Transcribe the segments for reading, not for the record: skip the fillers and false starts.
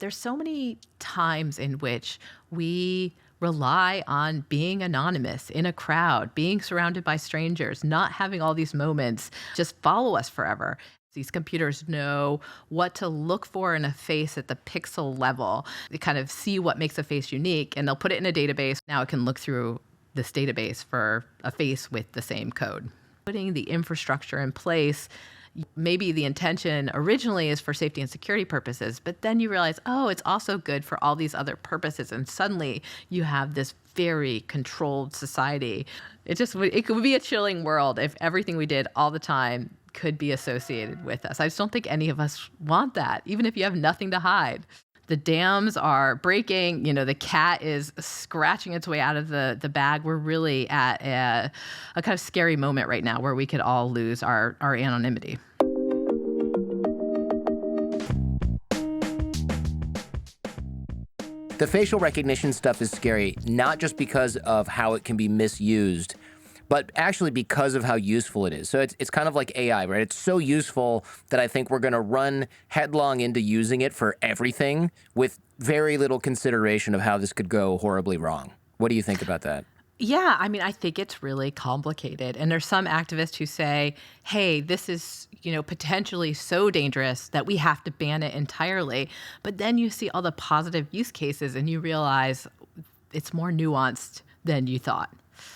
There's so many times in which we rely on being anonymous in a crowd, being surrounded by strangers, not having all these moments just follow us forever. These computers know what to look for in a face at the pixel level. They kind of see what makes a face unique and they'll put it in a database. Now it can look through this database for a face with the same code. Putting the infrastructure in place, maybe the intention originally is for safety and security purposes, but then you realize, oh, it's also good for all these other purposes. And suddenly you have this very controlled society. It could be a chilling world if everything we did all the time could be associated with us. I just don't think any of us want that, even if you have nothing to hide. The dams are breaking, the cat is scratching its way out of the bag. We're really at a kind of scary moment right now where we could all lose our anonymity. The facial recognition stuff is scary, not just because of how it can be misused, but actually because of how useful it is. So it's kind of like AI, right? It's so useful that I think we're going to run headlong into using it for everything with very little consideration of how this could go horribly wrong. What do you think about that? Yeah, I think it's really complicated. And there's some activists who say, hey, this is, potentially so dangerous that we have to ban it entirely. But then you see all the positive use cases and you realize it's more nuanced than you thought.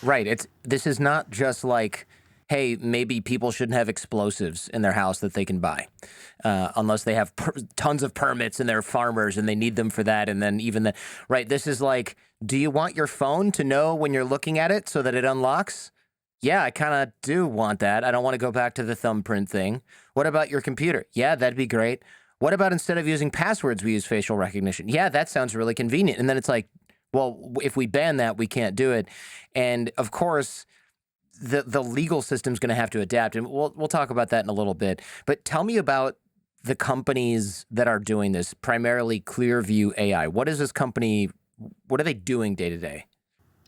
Right. This is not just like, hey, maybe people shouldn't have explosives in their house that they can buy, unless they have tons of permits and they're farmers and they need them for that. And then right. This is like, do you want your phone to know when you're looking at it so that it unlocks? Yeah, I kind of do want that. I don't want to go back to the thumbprint thing. What about your computer? Yeah, that'd be great. What about instead of using passwords, we use facial recognition? Yeah, that sounds really convenient. And then it's like, well, if we ban that, we can't do it. And of course, the legal system's going to have to adapt. And we'll talk about that in a little bit. But tell me about the companies that are doing this, primarily Clearview AI. What is this company? What are they doing day to day?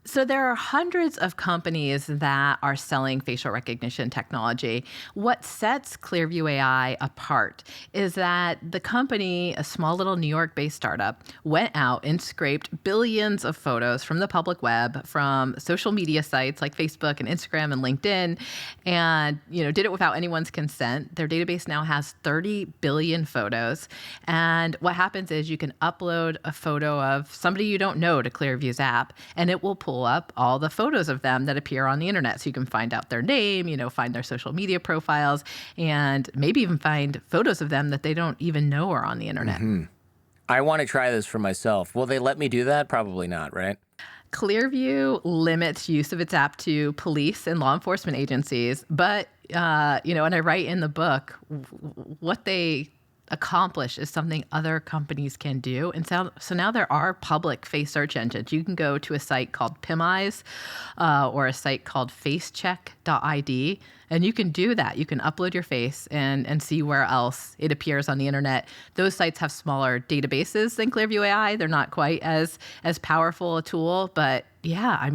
So there are hundreds of companies that are selling facial recognition technology. What sets Clearview AI apart is that the company, a small little New York-based startup, went out and scraped billions of photos from the public web, from social media sites like Facebook and Instagram and LinkedIn, and did it without anyone's consent. Their database now has 30 billion photos. And what happens is you can upload a photo of somebody you don't know to Clearview's app, and it will pull up all the photos of them that appear on the internet. So you can find out their name, find their social media profiles, and maybe even find photos of them that they don't even know are on the internet. Mm-hmm. I want to try this for myself. Will they let me do that? Probably not, right? Clearview limits use of its app to police and law enforcement agencies. But, and I write in the book, what they accomplish is something other companies can do. And so now there are public face search engines. You can go to a site called PimEyes or a site called facecheck.id, and you can do that. You can upload your face and see where else it appears on the internet. Those sites have smaller databases than Clearview AI. They're not quite as powerful a tool, but yeah,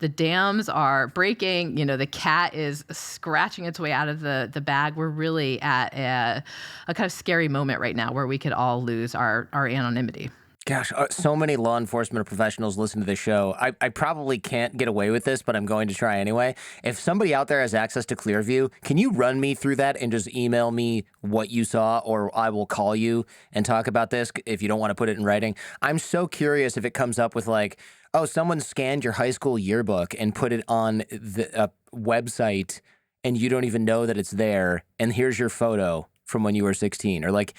the dams are breaking, the cat is scratching its way out of the bag. We're really at a kind of scary moment right now where we could all lose our anonymity. Gosh, so many law enforcement professionals listen to this show. I probably can't get away with this, but I'm going to try anyway. If somebody out there has access to Clearview, can you run me through that and just email me what you saw, or I will call you and talk about this if you don't want to put it in writing? I'm so curious if it comes up with like, oh, someone scanned your high school yearbook and put it on the website and you don't even know that it's there, and here's your photo from when you were 16. Or like,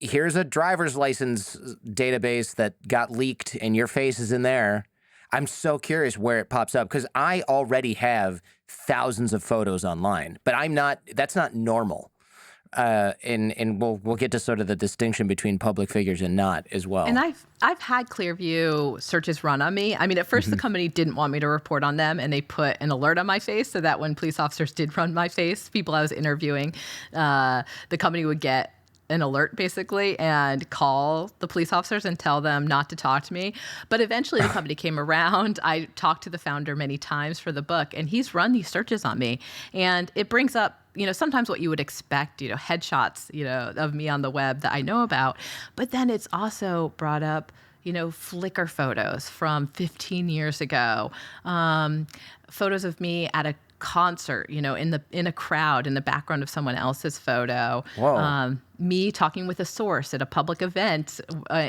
here's a driver's license database that got leaked and your face is in there. I'm so curious where it pops up because I already have thousands of photos online, but that's not normal. And we'll get to sort of the distinction between public figures and not as well. And I've had Clearview searches run on me. At first the company didn't want me to report on them, and they put an alert on my face so that when police officers did run my face, people I was interviewing, the company would get an alert basically and call the police officers and tell them not to talk to me. But eventually the company came around. I talked to the founder many times for the book, and he's run these searches on me. And it brings up, sometimes what you would expect, headshots, of me on the web that I know about. But then it's also brought up, Flickr photos from 15 years ago, photos of me at a concert, in a crowd in the background of someone else's photo. Whoa. Me talking with a source at a public event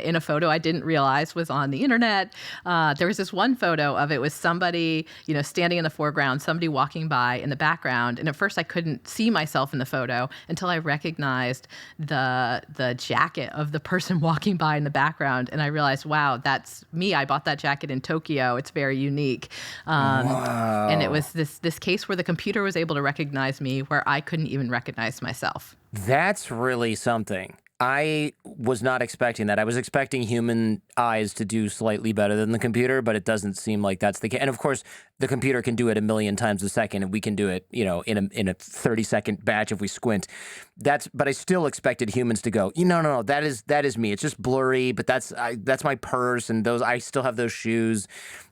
in a photo I didn't realize was on the internet. There was this one photo of it with somebody, standing in the foreground, somebody walking by in the background. And at first I couldn't see myself in the photo until I recognized the jacket of the person walking by in the background. And I realized, wow, that's me. I bought that jacket in Tokyo. It's very unique. Wow. And it was this case where the computer was able to recognize me where I couldn't even recognize myself. That's really something. I was not expecting that. I was expecting human eyes to do slightly better than the computer, but it doesn't seem like that's the case. And of course, the computer can do it a million times a second, and we can do it, in a 30-second batch if we squint. But I still expected humans to go, no, that is me. It's just blurry, but that's my purse, and I still have those shoes.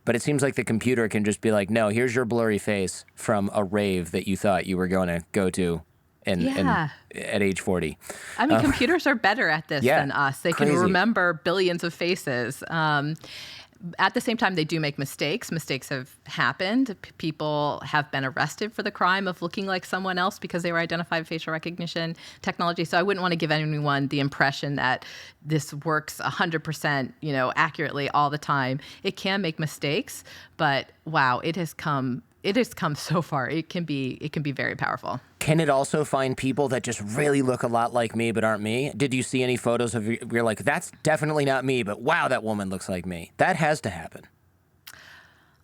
But it seems like the computer can just be like, no, here's your blurry face from a rave that you thought you were going to go to. And at age 40. I mean, computers are better at this than us. They can remember billions of faces. At the same time, they do make mistakes. Mistakes have happened. People have been arrested for the crime of looking like someone else because they were identified with facial recognition technology. So I wouldn't want to give anyone the impression that this works 100%, accurately all the time. It can make mistakes, but wow, it has come so far. It can be very powerful. Can it also find people that just really look a lot like me but aren't me? Did you see any photos of you're like, that's definitely not me, but wow, that woman looks like me? That has to happen.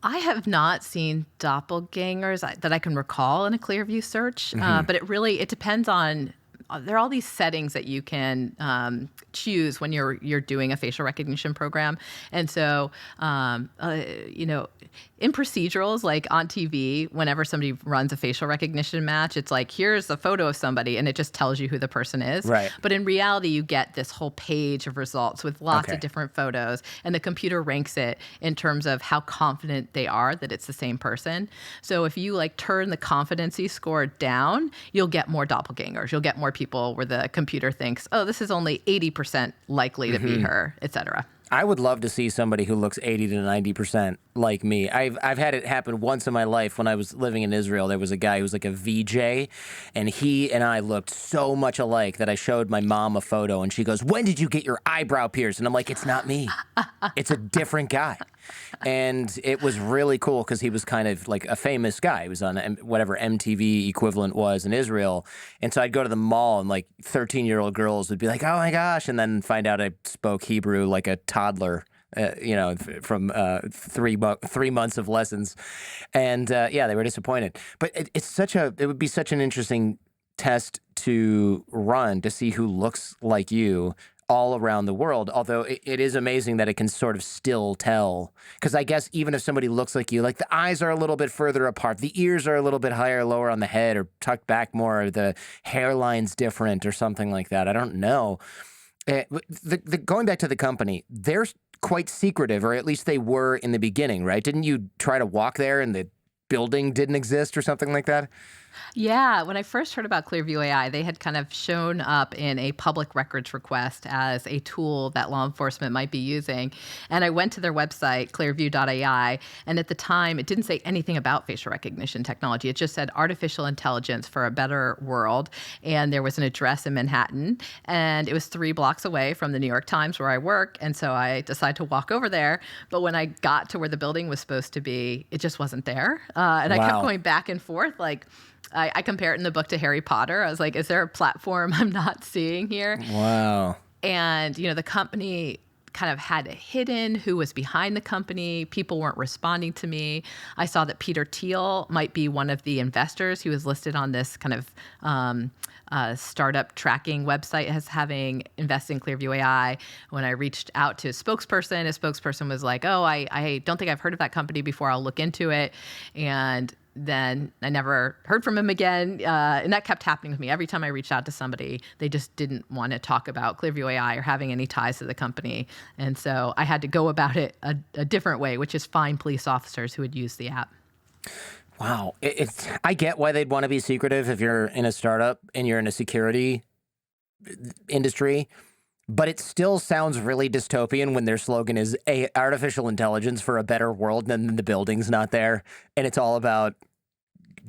I have not seen doppelgangers that I can recall in a Clearview search, but it depends on. There are all these settings that you can choose when you're doing a facial recognition program, and so in procedurals like on TV, whenever somebody runs a facial recognition match, it's like here's a photo of somebody, and it just tells you who the person is. Right. But in reality, you get this whole page of results with lots of different photos, and the computer ranks it in terms of how confident they are that it's the same person. So if you turn the competency score down, you'll get more doppelgangers. You'll get more people where the computer thinks, oh, this is only 80% likely to be her, et cetera. I would love to see somebody who looks 80 to 90% like me. I've had it happen once in my life when I was living in Israel. There was a guy who was like a VJ, and he and I looked so much alike that I showed my mom a photo, and she goes, when did you get your eyebrow pierced? And I'm like, it's not me. It's a different guy. And it was really cool because he was kind of like a famous guy. He was on whatever MTV equivalent was in Israel. And so I'd go to the mall and 13-year-old girls would be like, oh my gosh, and then find out I spoke Hebrew like a toddler. From 3 months of lessons, and they were disappointed. But it would be such an interesting test to run to see who looks like you all around the world. Although it is amazing that it can sort of still tell, because I guess even if somebody looks like you, like the eyes are a little bit further apart, the ears are a little bit higher, lower on the head, or tucked back more, or the hairline's different, or something like that. I don't know. Going back to the company, they're quite secretive, or at least they were in the beginning, right? Didn't you try to walk there and the building didn't exist or something like that? Yeah, when I first heard about Clearview AI, they had kind of shown up in a public records request as a tool that law enforcement might be using. And I went to their website, clearview.ai, and at the time, it didn't say anything about facial recognition technology. It just said artificial intelligence for a better world. And there was an address in Manhattan, and it was 3 blocks away from the New York Times where I work. And so I decided to walk over there. But when I got to where the building was supposed to be, it just wasn't there. And I kept going back and forth, I compare it in the book to Harry Potter. I was like, is there a platform I'm not seeing here? Wow. And, the company kind of had it hidden who was behind the company. People weren't responding to me. I saw that Peter Thiel might be one of the investors. He was listed on this kind of startup tracking website as having invested in Clearview AI. When I reached out to his spokesperson was like, oh, I don't think I've heard of that company before. I'll look into it. And then I never heard from him again. And that kept happening with me. Every time I reached out to somebody, they just didn't want to talk about Clearview AI or having any ties to the company. And so I had to go about it a different way, which is find police officers who would use the app. Wow. I get why they'd want to be secretive if you're in a startup and you're in a security industry, but it still sounds really dystopian when their slogan is artificial intelligence for a better world, and then the building's not there. And it's all about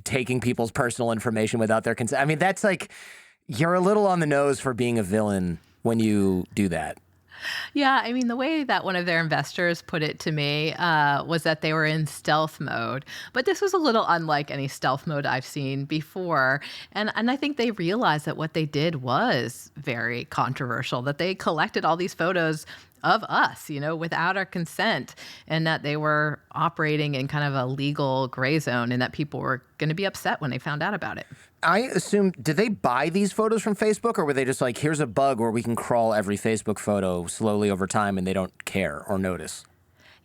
taking people's personal information without their consent. I mean, that's like, you're a little on the nose for being a villain when you do that. Yeah, I mean, the way that one of their investors put it to me was that they were in stealth mode. But this was a little unlike any stealth mode I've seen before. And I think they realized that what they did was very controversial, that they collected all these photos of us, without our consent, and that they were operating in kind of a legal gray zone, and that people were going to be upset when they found out about it. I assume, did they buy these photos from Facebook, or were they just like, here's a bug where we can crawl every Facebook photo slowly over time and they don't care or notice?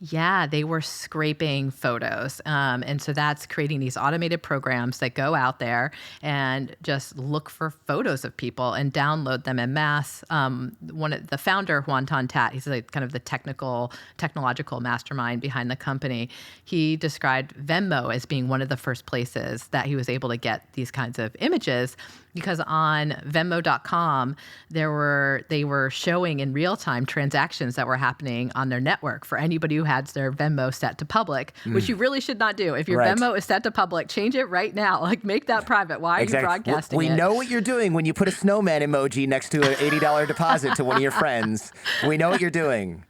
Yeah, they were scraping photos. And so that's creating these automated programs that go out there and just look for photos of people and download them en masse. The founder, Juan Tat, he's like kind of the technological mastermind behind the company. He described Venmo as being one of the first places that he was able to get these kinds of images, because on Venmo.com, they were showing in real time transactions that were happening on their network for anybody who had their Venmo set to public, which you really should not do. If your Venmo is set to public, change it right now. Like, make that private. Why are you broadcasting We it? know what you're doing when you put a snowman emoji next to an $80 deposit to one of your friends. We know what you're doing.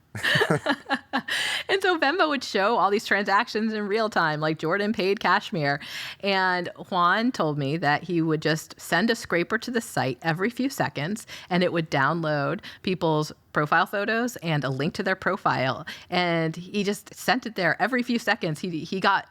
And so Venmo would show all these transactions in real time, like Jordan paid Kashmir. And Juan told me that he would just send a scraper to the site every few seconds, and it would download people's profile photos and a link to their profile. And he just sent it there every few seconds. He got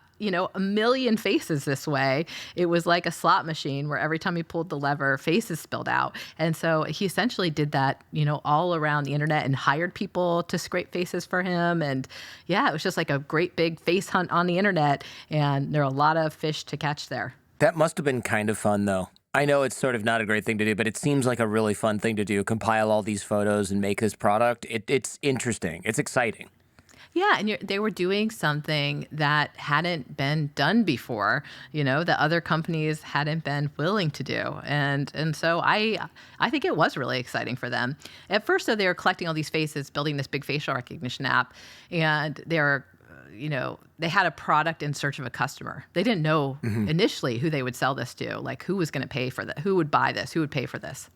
a million faces this way. It was like a slot machine where every time he pulled the lever, faces spilled out. And so he essentially did that, all around the internet, and hired people to scrape faces for him. And yeah, it was just like a great big face hunt on the internet. And there are a lot of fish to catch there. That must have been kind of fun, though. I know it's sort of not a great thing to do, but it seems like a really fun thing to do. Compile all these photos and make this product. It's interesting. It's exciting. Yeah, and they were doing something that hadn't been done before, that other companies hadn't been willing to do. And so I think it was really exciting for them. At first, though, they were collecting all these faces, building this big facial recognition app, and they were, they had a product in search of a customer. They didn't know initially who they would sell this to, like who was going to pay for that, who would buy this, who would pay for this.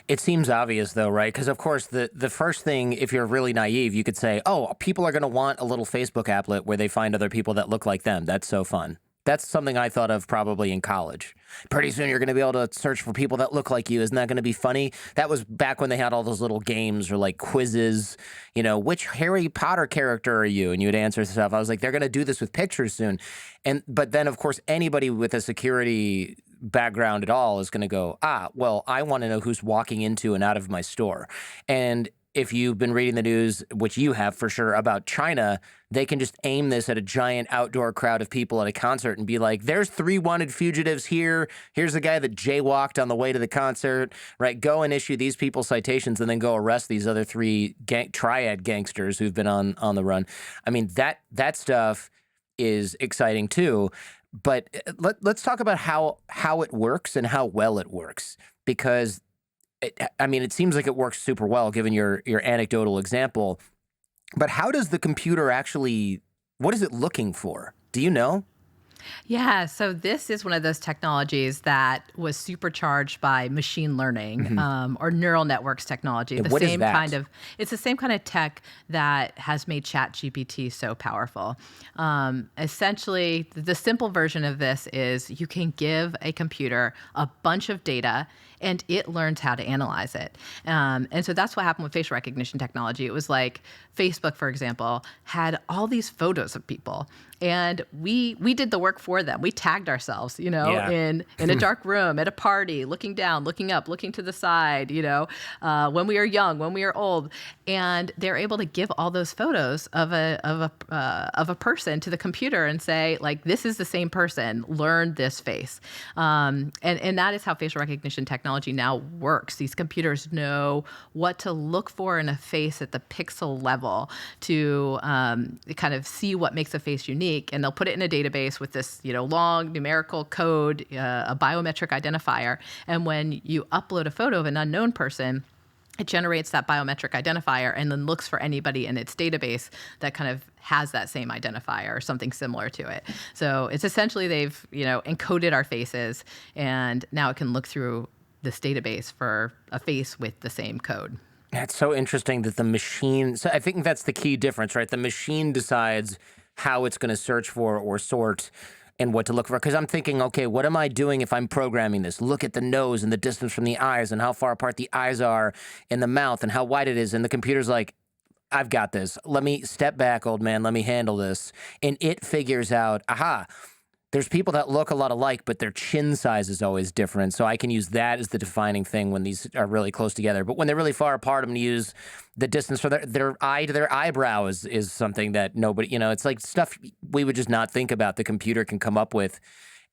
It seems obvious, though, right? Because, of course, the first thing, if you're really naive, you could say, oh, people are going to want a little Facebook applet where they find other people that look like them. That's so fun. That's something I thought of probably in college. Pretty soon you're going to be able to search for people that look like you. Isn't that going to be funny? That was back when they had all those little games or like quizzes, which Harry Potter character are you? And you would answer stuff. I was like, they're going to do this with pictures soon. But then, of course, anybody with a security background at all is going to go, well, I want to know who's walking into and out of my store. And if you've been reading the news, which you have for sure, about China, they can just aim this at a giant outdoor crowd of people at a concert and be like, there's 3 wanted fugitives here. Here's the guy that jaywalked on the way to the concert, right? Go and issue these people citations and then go arrest these other 3 triad gangsters who've been on the run. I mean, that stuff is exciting too. But let's talk about how it works and how well it works, because it seems like it works super well given your anecdotal example. But how does the computer what is it looking for? Do you know? Yeah, so this is one of those technologies that was supercharged by machine learning or neural networks technology. And what is that? It's the same kind of tech that has made ChatGPT so powerful. Essentially, the simple version of this is you can give a computer a bunch of data, and it learns how to analyze it. And so that's what happened with facial recognition technology. It was like Facebook, for example, had all these photos of people, and we did the work for them. We tagged ourselves, Yeah. in a dark room at a party, looking down, looking up, looking to the side, when we were young, when we were old, and they're able to give all those photos of a person to the computer and say, like, this is the same person. Learn this face, and that is how facial recognition technology now works. These computers know what to look for in a face at the pixel level to kind of see what makes a face unique, and they'll put it in a database with this long numerical code, a biometric identifier, and when you upload a photo of an unknown person, it generates that biometric identifier and then looks for anybody in its database that kind of has that same identifier or something similar to it. So it's essentially they've encoded our faces, and now it can look through this database for a face with the same code. That's so interesting that the machine, so I think that's the key difference, right? The machine decides how it's going to search for or sort and what to look for. Because I'm thinking, okay, what am I doing if I'm programming this? Look at the nose and the distance from the eyes and how far apart the eyes are in the mouth and how wide it is. And the computer's like, I've got this. Let me step back, old man. Let me handle this. And it figures out, aha, there's people that look a lot alike, but their chin size is always different. So I can use that as the defining thing when these are really close together. But when they're really far apart, I'm going to use the distance for their eye to their eyebrow is something that nobody, it's like stuff we would just not think about. The computer can come up with.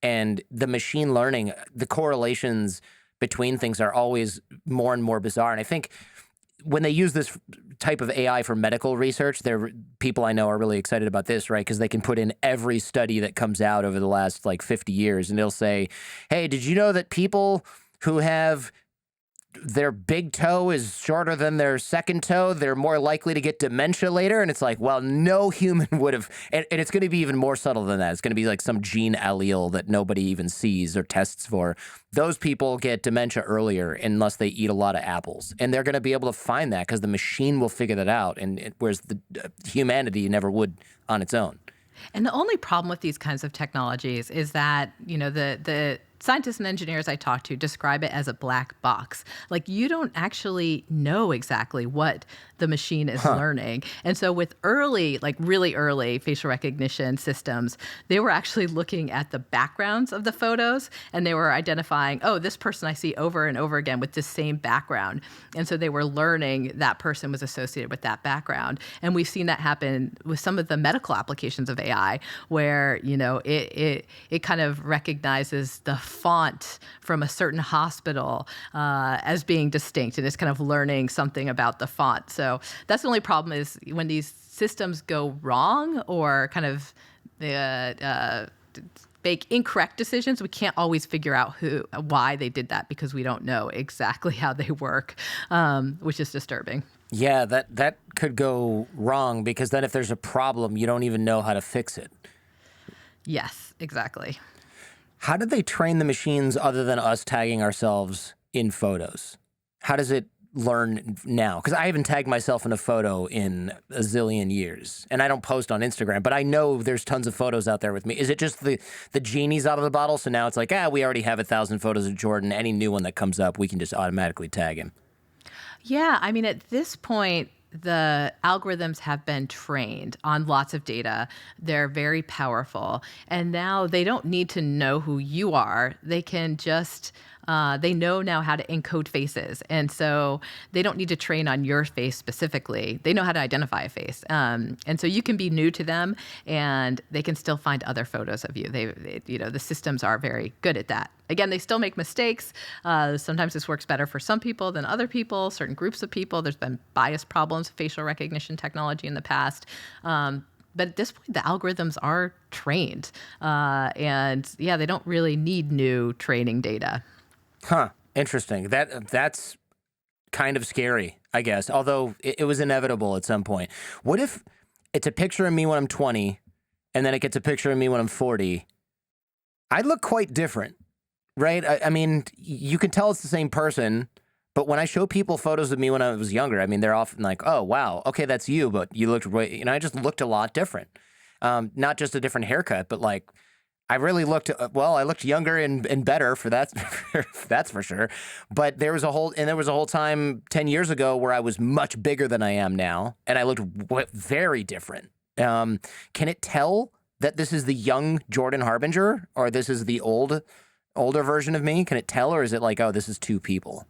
And the machine learning, the correlations between things are always more and more bizarre. And I think when they use this type of AI for medical research, people I know are really excited about this, right? Because they can put in every study that comes out over the last 50 years, and they'll say, hey, did you know that people who have their big toe is shorter than their second toe, they're more likely to get dementia later? And it's like, well, no human would have, and it's going to be even more subtle than that. It's going to be like some gene allele that nobody even sees or tests for. Those people get dementia earlier unless they eat a lot of apples. And they're going to be able to find that because the machine will figure that out, whereas the humanity never would on its own. And the only problem with these kinds of technologies is that, the scientists and engineers I talk to describe it as a black box. Like, you don't actually know exactly what the machine is learning. And so with really early facial recognition systems, they were actually looking at the backgrounds of the photos, and they were identifying, oh, this person I see over and over again with this same background. And so they were learning that person was associated with that background. And we've seen that happen with some of the medical applications of AI, where, it kind of recognizes the font from a certain hospital as being distinct, and it's kind of learning something about the font. So that's the only problem, is when these systems go wrong or kind of make incorrect decisions, we can't always figure out why they did that, because we don't know exactly how they work, which is disturbing. Yeah, that could go wrong, because then if there's a problem, you don't even know how to fix it. Yes, exactly. How did they train the machines other than us tagging ourselves in photos? How does it learn now? Because I haven't tagged myself in a photo in a zillion years, and I don't post on Instagram, but I know there's tons of photos out there with me. Is it just the genie's out of the bottle? So now it's like, we already have 1,000 photos of Jordan. Any new one that comes up, we can just automatically tag him. Yeah, I mean, at this point, the algorithms have been trained on lots of data. They're very powerful. And now they don't need to know who you are. They can just, they know now how to encode faces. And so they don't need to train on your face specifically. They know how to identify a face. And so you can be new to them, and they can still find other photos of you. The systems are very good at that. Again, they still make mistakes. Sometimes this works better for some people than other people, certain groups of people. There's been bias problems with facial recognition technology in the past. But at this point, the algorithms are trained. They don't really need new training data. Interesting. That's kind of scary, I guess, although it was inevitable at some point. What if it's a picture of me when I'm 20, and then it gets a picture of me when I'm 40? I'd look quite different. Right? I mean, you can tell it's the same person, but when I show people photos of me when I was younger, I mean, they're often like, oh, wow, okay, that's you, but you looked, I just looked a lot different. Not just a different haircut, but I really looked well. I looked younger and better for that. That's for sure. But there was a whole time 10 years ago where I was much bigger than I am now, and I looked very different. Can it tell that this is the young Jordan Harbinger, or this is the older version of me? Can it tell, or is it like, oh, this is two people?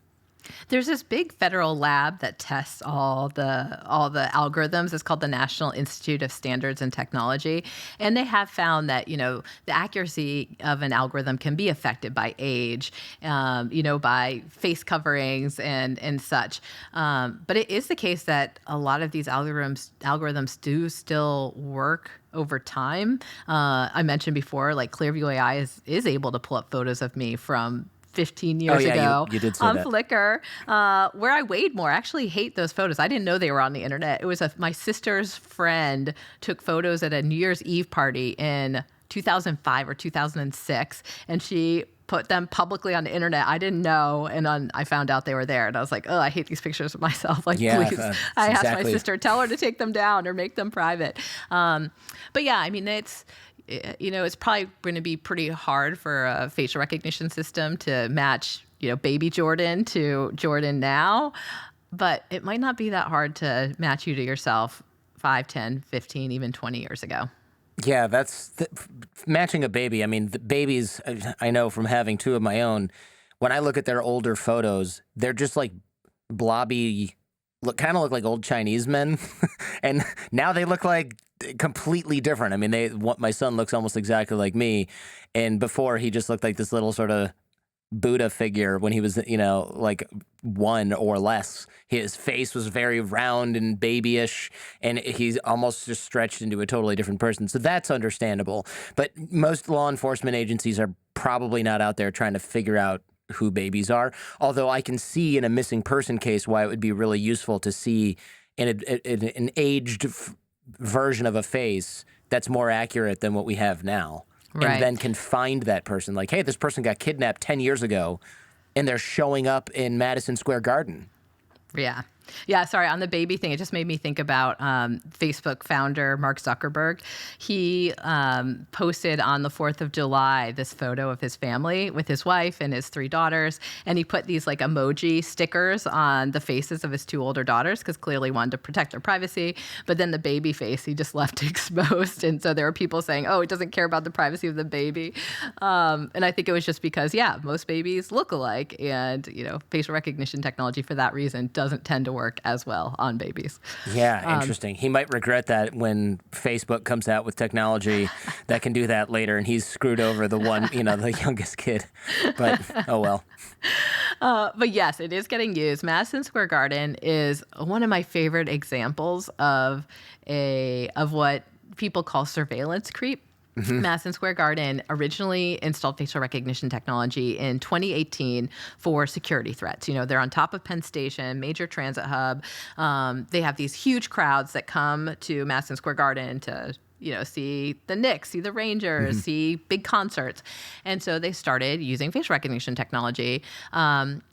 There's this big federal lab that tests all the algorithms. It's called the National Institute of Standards and Technology, and they have found that the accuracy of an algorithm can be affected by age, by face coverings and such. But it is the case that a lot of these algorithms do still work over time. I mentioned before, like Clearview AI is able to pull up photos of me from 15 years ago you did say on that. Flickr, where I weighed more. I actually hate those photos. I didn't know they were on the internet. It was my sister's friend took photos at a New Year's Eve party in 2005 or 2006, and she put them publicly on the internet. I didn't know, and I found out they were there, and I was like, oh, I hate these pictures of myself. Like, Yeah, please. I asked my sister, tell her to take them down or make them private. But yeah, I mean, it's probably going to be pretty hard for a facial recognition system to match, baby Jordan to Jordan now. But it might not be that hard to match you to yourself 5, 10, 15, even 20 years ago. Yeah, matching a baby. I mean, the babies, I know from having two of my own, when I look at their older photos, they're just like blobby, kind of look like old Chinese men. And now they look like completely different. I mean, my son looks almost exactly like me. And before, he just looked like this little sort of Buddha figure when he was, like one or less. His face was very round and babyish, and he's almost just stretched into a totally different person. So that's understandable. But most law enforcement agencies are probably not out there trying to figure out who babies are. Although I can see in a missing person case why it would be really useful to see an aged version of a face that's more accurate than what we have now. Right. And then can find that person. Like, hey, this person got kidnapped 10 years ago, and they're showing up in Madison Square Garden. Yeah. Yeah, sorry, on the baby thing, it just made me think about Facebook founder Mark Zuckerberg. He posted on the 4th of July this photo of his family with his wife and his 3 daughters, and he put these like emoji stickers on the faces of his 2 older daughters because clearly he wanted to protect their privacy, but then the baby face he just left exposed, and so there were people saying, oh, he doesn't care about the privacy of the baby. And I think it was just because, most babies look alike, and facial recognition technology for that reason doesn't tend to work as well on babies. Yeah, interesting. He might regret that when Facebook comes out with technology that can do that later, and he's screwed over the one, the youngest kid. But oh well. But yes, it is getting used. Madison Square Garden is one of my favorite examples of what people call surveillance creep. Mm-hmm. Madison Square Garden originally installed facial recognition technology in 2018 for security threats. They're on top of Penn Station, major transit hub. They have these huge crowds that come to Madison Square Garden to see the Knicks, see the Rangers, mm-hmm. see big concerts. And so they started using facial recognition technology.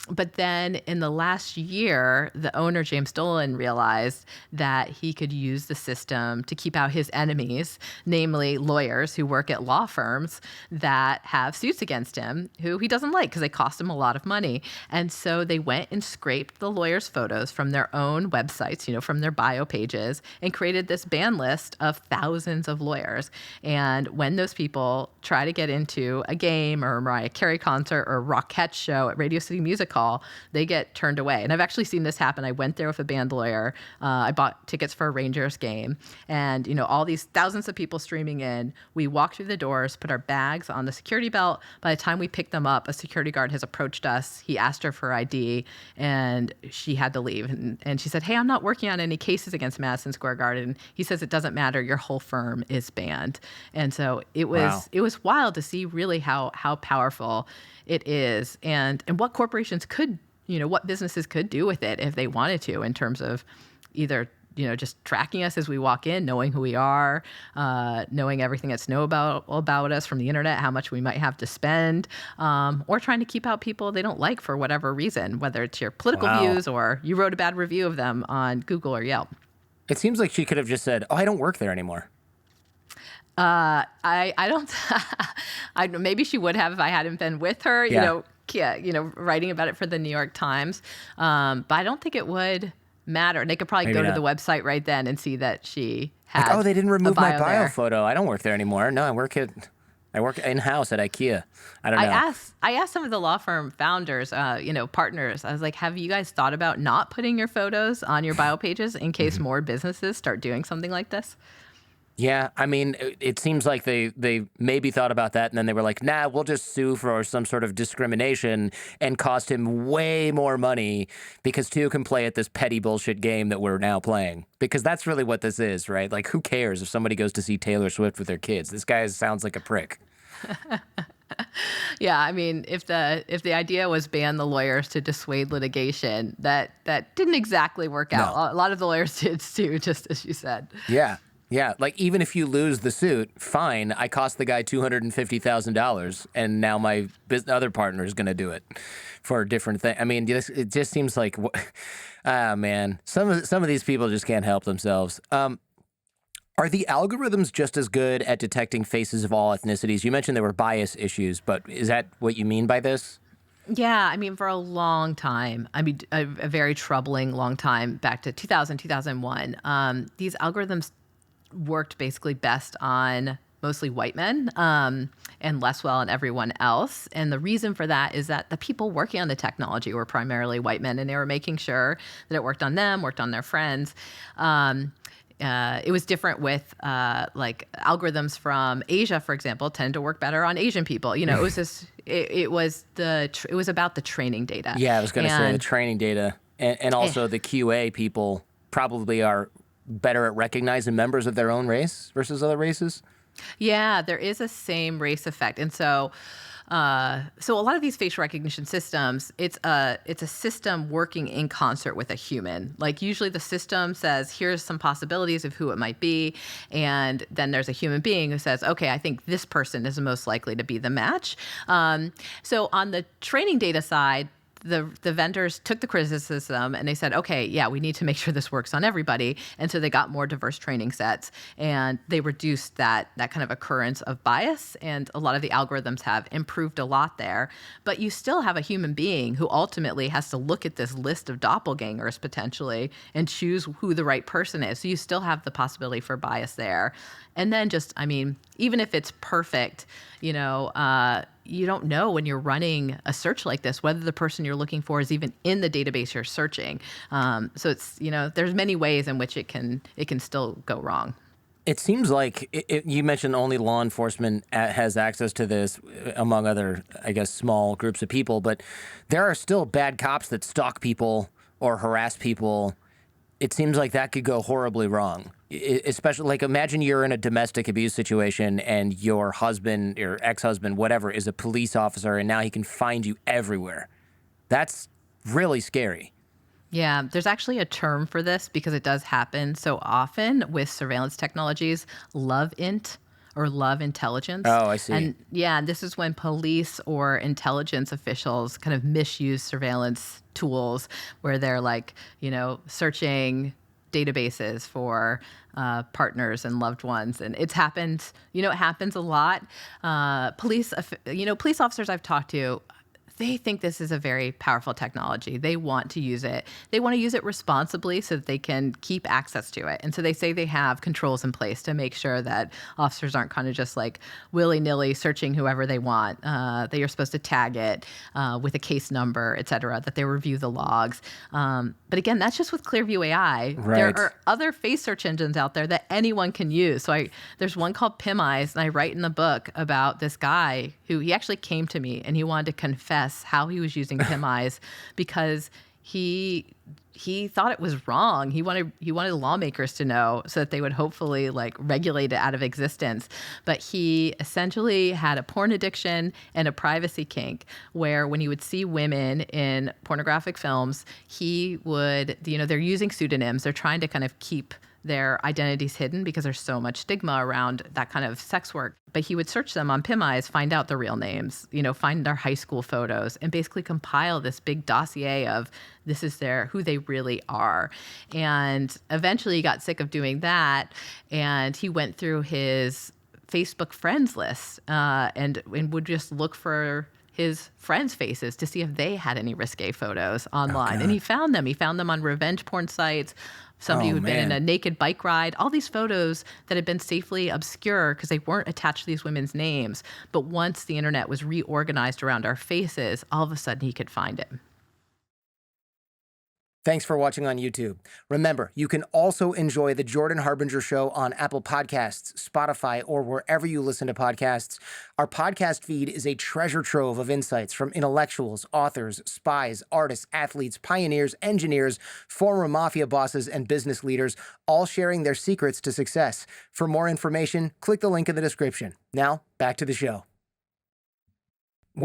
But then in the last year, the owner, James Dolan, realized that he could use the system to keep out his enemies, namely lawyers who work at law firms that have suits against him, who he doesn't like because they cost him a lot of money. And so they went and scraped the lawyers' photos from their own websites, from their bio pages, and created this ban list of thousands of lawyers. And when those people try to get into a game or a Mariah Carey concert or a Rockette show at Radio City Music Hall, they get turned away. And I've actually seen this happen. I went there with a band lawyer. I bought tickets for a Rangers game. And, all these thousands of people streaming in. We walk through the doors, put our bags on the security belt. By the time we pick them up, a security guard has approached us. He asked her for ID, and she had to leave. And she said, hey, I'm not working on any cases against Madison Square Garden. He says, it doesn't matter. Your whole firm is banned. And so it was wild to see really how powerful it is and what corporations could, what businesses could do with it if they wanted to, in terms of either, just tracking us as we walk in, knowing who we are, knowing everything that's known about us from the internet, how much we might have to spend, or trying to keep out people they don't like for whatever reason, whether it's your political views or you wrote a bad review of them on Google or Yelp. It seems like she could have just said, oh, I don't work there anymore. I don't. Maybe she would have if I hadn't been with her. Yeah. Yeah, writing about it for the New York Times. But I don't think it would matter. They could probably Maybe go to not. the website right then and see that she Like, had oh, they didn't a remove my bio there. photo. I don't work there anymore. No, I work in-house at IKEA. I don't I know. asked some of the law firm founders, partners. I was like, have you guys thought about not putting your photos on your bio pages in case more businesses start doing something like this? Yeah, I mean, it seems like they maybe thought about that, and then they were like, nah, we'll just sue for some sort of discrimination and cost him way more money because Tio can play at this petty bullshit game that we're now playing. Because that's really what this is, right? Like, who cares if somebody goes to see Taylor Swift with their kids? This guy sounds like a prick. Yeah, I mean, if the idea was ban the lawyers to dissuade litigation, that didn't exactly work out. No. A lot of the lawyers did sue, just as you said. Yeah. Yeah, like even if you lose the suit, fine. I cost the guy $250,000, and now my other partner is going to do it for a different thing. I mean, it just seems like, man, some of these people just can't help themselves. Are the algorithms just as good at detecting faces of all ethnicities? You mentioned there were bias issues, but is that what you mean by this? Yeah, I mean, for a long time, I mean, a very troubling long time, back to 2000, 2001, these algorithms worked basically best on mostly white men, and less well on everyone else. And the reason for that is that the people working on the technology were primarily white men, and they were making sure that it worked on them, worked on their friends. It was different with like algorithms from Asia, for example, tend to work better on Asian people. It was this. It was about the training data. Yeah, I was going to say the training data, and also the QA people probably are better at recognizing members of their own race versus other races. Yeah, there is a same race effect, and so a lot of these facial recognition systems, it's a system working in concert with a human. Like usually the system says, here's some possibilities of who it might be, and then there's a human being who says, okay, I think this person is the most likely to be the match. So on the training data side, the vendors took the criticism and they said, okay, yeah, we need to make sure this works on everybody. And so they got more diverse training sets, and they reduced that kind of occurrence of bias. And a lot of the algorithms have improved a lot there. But you still have a human being who ultimately has to look at this list of doppelgangers potentially and choose who the right person is. So you still have the possibility for bias there. And then even if it's perfect, you don't know when you're running a search like this whether the person you're looking for is even in the database you're searching. So it's there's many ways in which it can still go wrong. It seems like you mentioned only law enforcement has access to this, among other, I guess, small groups of people. But there are still bad cops that stalk people or harass people. It seems like that could go horribly wrong. Especially, like, imagine you're in a domestic abuse situation and your husband, your ex-husband, whatever, is a police officer, and now he can find you everywhere. That's really scary. Yeah, there's actually a term for this because it does happen so often with surveillance technologies, love int or love intelligence. Oh, I see. And yeah, this is when police or intelligence officials kind of misuse surveillance tools where they're like, searching databases for partners and loved ones. And it's happened, it happens a lot. Police officers I've talked to, they think this is a very powerful technology. They want to use it. They want to use it responsibly so that they can keep access to it. And so they say they have controls in place to make sure that officers aren't kind of just like willy-nilly searching whoever they want. They are supposed to tag it with a case number, et cetera, that they review the logs. But again, that's just with Clearview AI. Right. There are other face search engines out there that anyone can use. So there's one called PimEyes, and I write in the book about this guy who he actually came to me and he wanted to confess how he was using PimEyes because he thought it was wrong. He wanted lawmakers to know so that they would hopefully regulate it out of existence. But he essentially had a porn addiction and a privacy kink where when he would see women in pornographic films, he would, they're using pseudonyms. They're trying to kind of keep their identities hidden because there's so much stigma around that kind of sex work. But he would search them on PimEyes, find out the real names, find their high school photos, and basically compile this big dossier of this is who they really are. And eventually he got sick of doing that, and he went through his Facebook friends lists and would just look for his friends' faces to see if they had any risque photos Oh online. And God. he found them. He found them on revenge porn sites, somebody Oh who'd been in a man. naked bike ride, all these photos that had been safely obscure because they weren't attached to these women's names. But once the internet was reorganized around our faces, all of a sudden he could find it. Thanks for watching on YouTube. Remember, you can also enjoy The Jordan Harbinger Show on Apple Podcasts, Spotify, or wherever you listen to podcasts. Our podcast feed is a treasure trove of insights from intellectuals, authors, spies, artists, athletes, pioneers, engineers, former mafia bosses, and business leaders, all sharing their secrets to success. For more information, click the link in the description. Now, back to the show.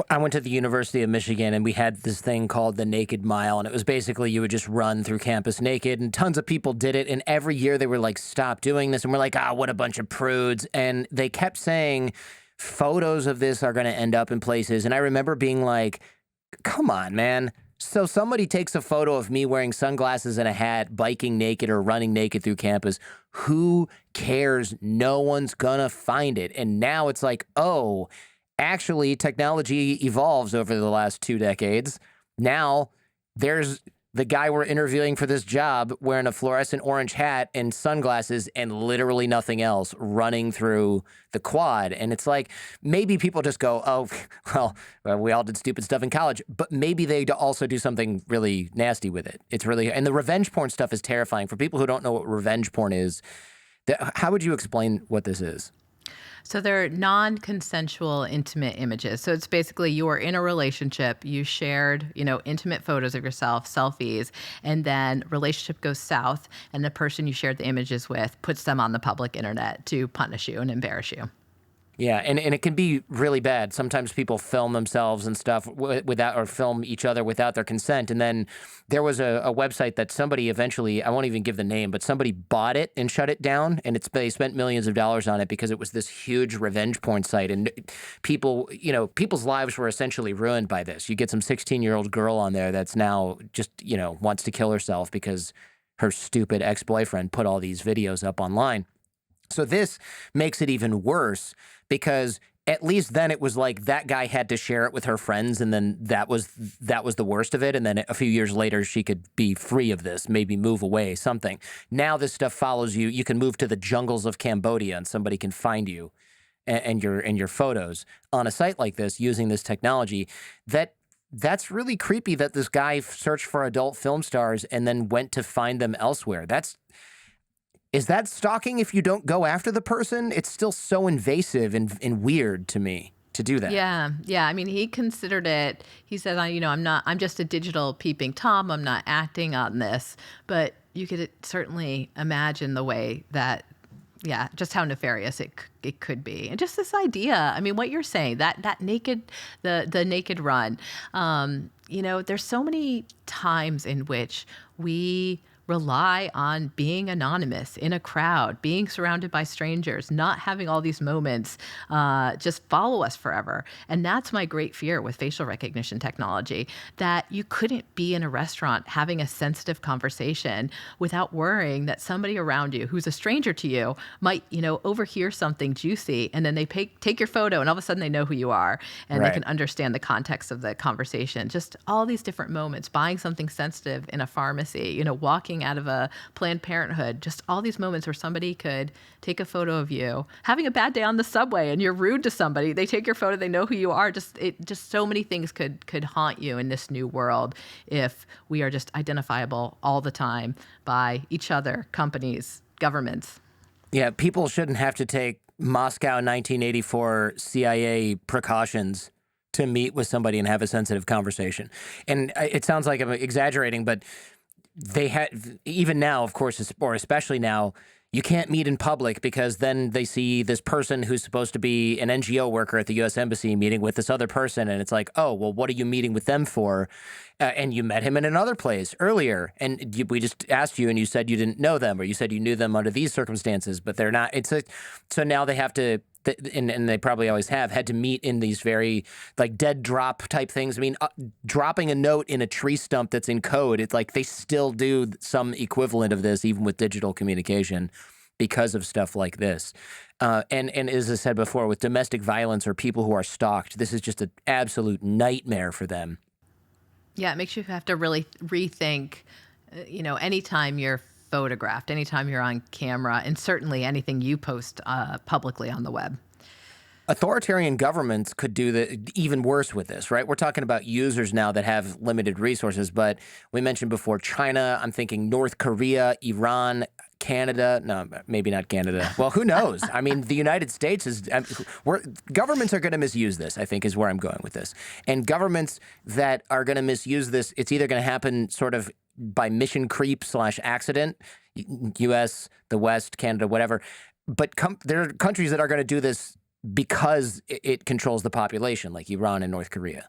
I went to the University of Michigan, and we had this thing called the Naked Mile, and it was basically you would just run through campus naked, and tons of people did it, and every year they were like, stop doing this, and we're like, what a bunch of prudes, and they kept saying photos of this are going to end up in places, and I remember being like, come on, man. So somebody takes a photo of me wearing sunglasses and a hat, biking naked or running naked through campus. Who cares? No one's gonna find it. And now it's like, oh, actually, technology evolves over the last 2 decades. Now, there's the guy we're interviewing for this job wearing a fluorescent orange hat and sunglasses and literally nothing else running through the quad. And it's like, maybe people just go, oh, well, we all did stupid stuff in college, but maybe they also do something really nasty with it. It's really, and the revenge porn stuff is terrifying. For people who don't know what revenge porn is, how would you explain what this is? So they're non-consensual intimate images. So it's basically you were in a relationship, you shared, intimate photos of yourself, selfies, and then relationship goes south and the person you shared the images with puts them on the public internet to punish you and embarrass you. Yeah, and it can be really bad. Sometimes people film themselves and stuff without, or film each other without their consent. And then there was a website that somebody eventually, I won't even give the name, but somebody bought it and shut it down. And they spent millions of dollars on it because it was this huge revenge porn site. And people, people's lives were essentially ruined by this. You get some 16-year-old girl on there that's now just, wants to kill herself because her stupid ex-boyfriend put all these videos up online. So this makes it even worse because at least then it was like that guy had to share it with her friends, and then that was the worst of it. And then a few years later, she could be free of this, maybe move away, something. Now this stuff follows you. You can move to the jungles of Cambodia, and somebody can find you and your photos on a site like this using this technology. That's really creepy that this guy searched for adult film stars and then went to find them elsewhere. Is that stalking if you don't go after the person? It's still so invasive and weird to me to do that. Yeah. I mean, he considered it, he said, I'm just a digital peeping Tom. I'm not acting on this. But you could certainly imagine the way that, just how nefarious it could be. And just this idea, I mean, what you're saying, that naked, the naked run, there's so many times in which we rely on being anonymous in a crowd, being surrounded by strangers, not having all these moments just follow us forever. And that's my great fear with facial recognition technology, that you couldn't be in a restaurant having a sensitive conversation without worrying that somebody around you who's a stranger to you might, overhear something juicy, and then they take your photo and all of a sudden they know who you are and Right. they can understand the context of the conversation. Just all these different moments, buying something sensitive in a pharmacy, walking out of a Planned Parenthood, just all these moments where somebody could take a photo of you, having a bad day on the subway and you're rude to somebody, they take your photo, they know who you are. Just so many things could haunt you in this new world if we are just identifiable all the time by each other, companies, governments. Yeah, people shouldn't have to take Moscow 1984 CIA precautions to meet with somebody and have a sensitive conversation. And it sounds like I'm exaggerating, but they had, even now, of course, or especially now, you can't meet in public because then they see this person who's supposed to be an NGO worker at the U.S. Embassy meeting with this other person. And it's like, oh, well, what are you meeting with them for? And you met him in another place earlier. And we just asked you and you said you didn't know them, or you said you knew them under these circumstances, but they're not. So now they have to, and they probably always have, had to meet in these very like dead drop type things. I mean, dropping a note in a tree stump that's in code, it's like they still do some equivalent of this even with digital communication. because of stuff like this. And as I said before, with domestic violence or people who are stalked, this is just an absolute nightmare for them. Yeah, it makes you have to really rethink, anytime you're photographed, anytime you're on camera, and certainly anything you post publicly on the web. Authoritarian governments could do even worse with this, right? We're talking about users now that have limited resources, but we mentioned before China. I'm thinking North Korea, Iran, Canada. No, maybe not Canada. Well, who knows? I mean, the United States is. Governments are going to misuse this, I think, is where I'm going with this. And governments that are going to misuse this, it's either going to happen sort of by mission creep / accident, U.S., the West, Canada, whatever. But there are countries that are going to do this because it controls the population, like Iran and North Korea.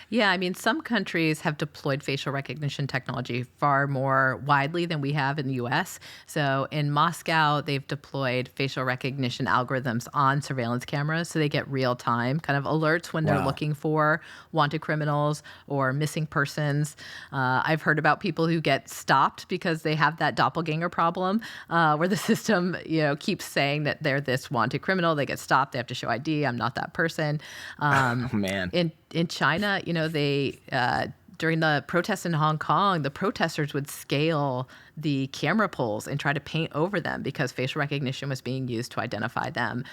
Yeah, I mean, some countries have deployed facial recognition technology far more widely than we have in the US. So in Moscow, they've deployed facial recognition algorithms on surveillance cameras. So they get real time kind of alerts when they're looking for wanted criminals or missing persons. I've heard about people who get stopped because they have that doppelganger problem where the system, keeps saying that they're this wanted criminal. They get stopped. They have to show ID. I'm not that person. Oh, man. In China, they during the protests in Hong Kong, the protesters would scale the camera poles and try to paint over them because facial recognition was being used to identify them.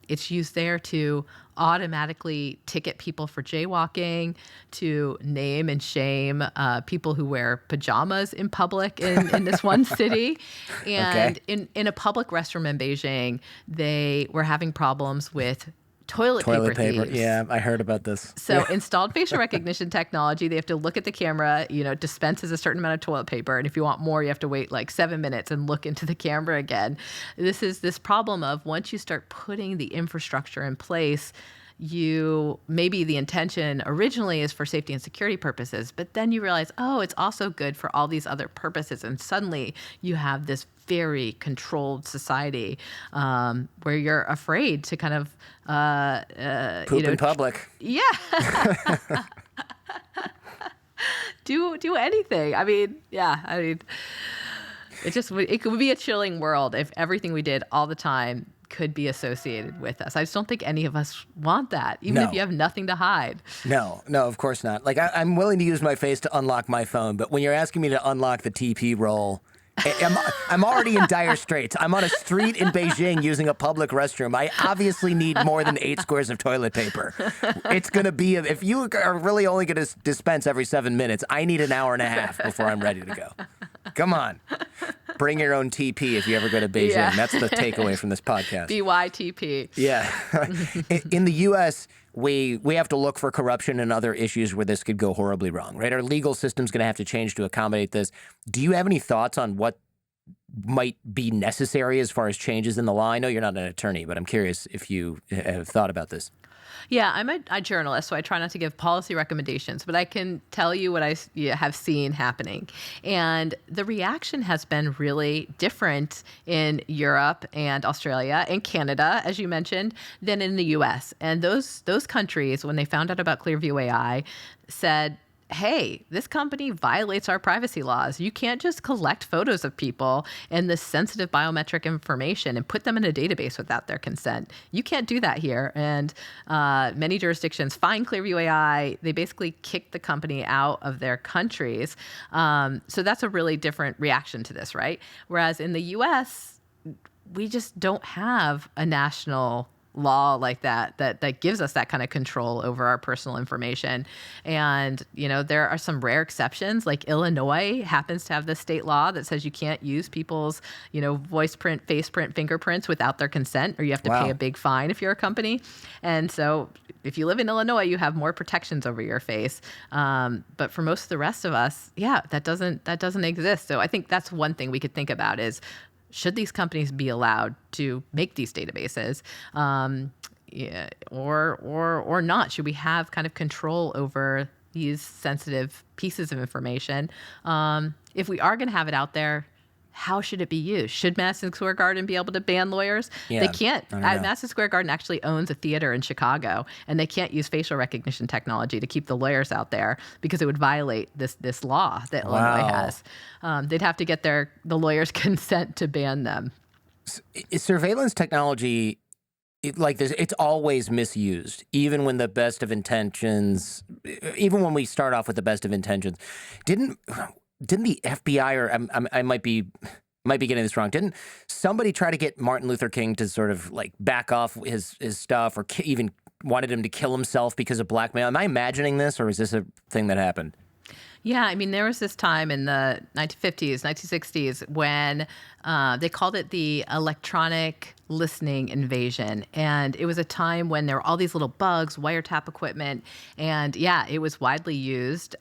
It's used there to automatically ticket people for jaywalking, to name and shame people who wear pajamas in public in this one city. And in a public restroom in Beijing, they were having problems with toilet paper thieves. Yeah, I heard about this. So installed facial recognition technology. They have to look at the camera, dispenses a certain amount of toilet paper. And if you want more, you have to wait like 7 minutes and look into the camera again. This is this problem of once you start putting the infrastructure in place, maybe the intention originally is for safety and security purposes, but then you realize, it's also good for all these other purposes. And suddenly you have this very controlled society where you're afraid to kind of poop in public. Yeah. do anything. I mean, it could be a chilling world if everything we did all the time could be associated with us. I just don't think any of us want that, even if you have nothing to hide. No, of course not. Like I'm willing to use my face to unlock my phone, but when you're asking me to unlock the TP roll, I'm already in dire straits. I'm on a street in Beijing using a public restroom. I obviously need more than 8 squares of toilet paper. It's going to be, if you are really only going to dispense every 7 minutes, I need an hour and a half before I'm ready to go. Come on. Bring your own TP if you ever go to Beijing. Yeah. That's the takeaway from this podcast. BYTP. Yeah. In the U.S., we have to look for corruption and other issues where this could go horribly wrong, right? Our legal system's going to have to change to accommodate this. Do you have any thoughts on what might be necessary as far as changes in the law? I know you're not an attorney, but I'm curious if you have thought about this. Yeah, I'm a journalist, so I try not to give policy recommendations, but I can tell you what I have seen happening. And the reaction has been really different in Europe and Australia and Canada, as you mentioned, than in the U.S. And those countries, when they found out about Clearview AI, said, hey, this company violates our privacy laws. You can't just collect photos of people and this sensitive biometric information and put them in a database without their consent. You can't do that here. And many jurisdictions fined Clearview AI. They basically kicked the company out of their countries. So that's a really different reaction to this, right? Whereas in the U.S., we just don't have a national law like that gives us that kind of control over our personal information. And, there are some rare exceptions, like Illinois happens to have this state law that says you can't use people's, voice print, face print, fingerprints without their consent, or you have to pay a big fine if you're a company. And so if you live in Illinois, you have more protections over your face. But for most of the rest of us, that doesn't exist. So I think that's one thing we could think about is, should these companies be allowed to make these databases, or not? Should we have kind of control over these sensitive pieces of information? If we are going to have it out there, how should it be used? Should Madison Square Garden be able to ban lawyers? Yeah, they can't. Madison Square Garden actually owns a theater in Chicago, and they can't use facial recognition technology to keep the lawyers out there because it would violate this law that Illinois has. They'd have to get the lawyers' consent to ban them. Surveillance technology, like this, it's always misused, even when the best of intentions, even when we start off with the best of intentions. Didn't didn't the FBI, or I might be getting this wrong? Didn't somebody try to get Martin Luther King to sort of like back off his stuff, or even wanted him to kill himself because of blackmail? Am I imagining this, or is this a thing that happened? Yeah, I mean, there was this time in the 1950s, 1960s when they called it the electronic listening invasion. And it was a time when there were all these little bugs, wiretap equipment. And yeah, it was widely used to